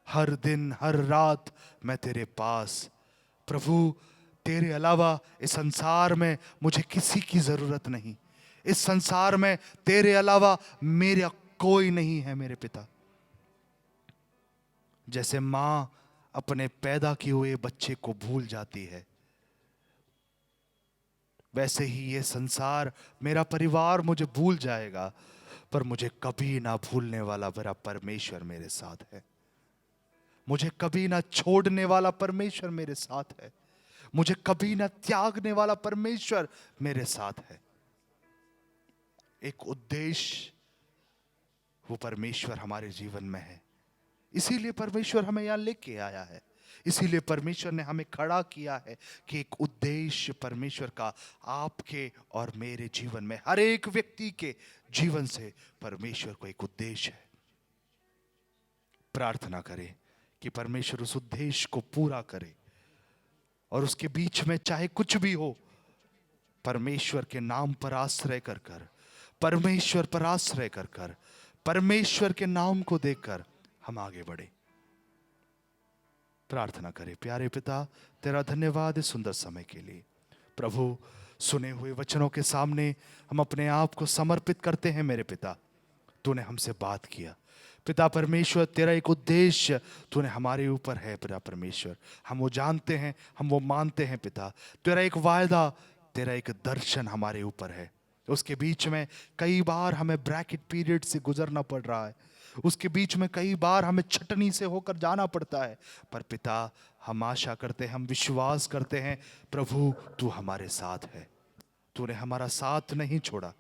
हर दिन हर रात मैं तेरे पास। प्रभु तेरे अलावा इस संसार में मुझे किसी की जरूरत नहीं, इस संसार में तेरे अलावा मेरा कोई नहीं है मेरे पिता। जैसे मां अपने पैदा किए हुए बच्चे को भूल जाती है, वैसे ही ये संसार, मेरा परिवार मुझे भूल जाएगा, पर मुझे कभी ना भूलने वाला मेरा परमेश्वर मेरे साथ है। मुझे कभी ना छोड़ने वाला परमेश्वर मेरे साथ है, मुझे कभी ना त्यागने वाला परमेश्वर मेरे साथ है। एक उद्देश्य वो परमेश्वर हमारे जीवन में है, इसीलिए परमेश्वर हमें यहां लेके आया है, इसीलिए परमेश्वर ने हमें खड़ा किया है कि एक उद्देश्य परमेश्वर का आपके और मेरे जीवन में, हर एक व्यक्ति के जीवन से परमेश्वर को एक उद्देश्य है। प्रार्थना करें कि परमेश्वर उस उद्देश्य को पूरा करे, और उसके बीच में चाहे कुछ भी हो, परमेश्वर के नाम पर आश्रय कर कर, परमेश्वर पर आश्रय कर कर, परमेश्वर के नाम को देखकर हम आगे बढ़े। प्रार्थना करें। प्यारे पिता, तेरा धन्यवाद इस सुंदर समय के लिए। प्रभु सुने हुए वचनों के सामने हम अपने आप को समर्पित करते हैं। मेरे पिता, तूने हमसे बात किया, पिता परमेश्वर, तेरा एक उद्देश्य तूने हमारे ऊपर है। पिता परमेश्वर, हम वो जानते हैं, हम वो मानते हैं। पिता, तेरा एक वायदा, तेरा एक दर्शन हमारे ऊपर है। उसके बीच में कई बार हमें ब्रैकेट पीरियड से गुजरना पड़ रहा है, उसके बीच में कई बार हमें छटनी से होकर जाना पड़ता है। पर पिता, हम आशा करते हैं, हम विश्वास करते हैं, प्रभु तू हमारे साथ है। तूने हमारा साथ नहीं छोड़ा,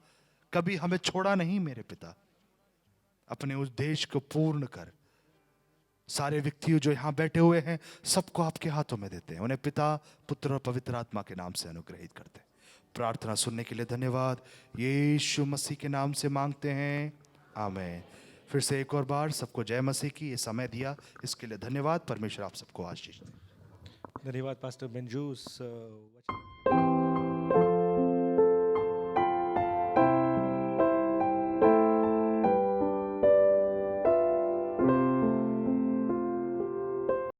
कभी हमें छोड़ा नहीं। मेरे पिता, अपने उद्देश्य को पूर्ण कर। सारे व्यक्ति जो यहां बैठे हुए हैं, सबको आपके हाथों में देते हैं। उन्हें पिता, पुत्र और पवित्र आत्मा के नाम से अनुग्रहित करते हैं। प्रार्थना सुनने के लिए धन्यवाद। यीशु मसीह के नाम से मांगते हैं, आमीन। फिर से एक और बार सबको जय मसीह की ये समय दिया, इसके लिए धन्यवाद। परमेश्वर आप सबको आशीष दे। धन्यवाद पास्टर बेंजूस।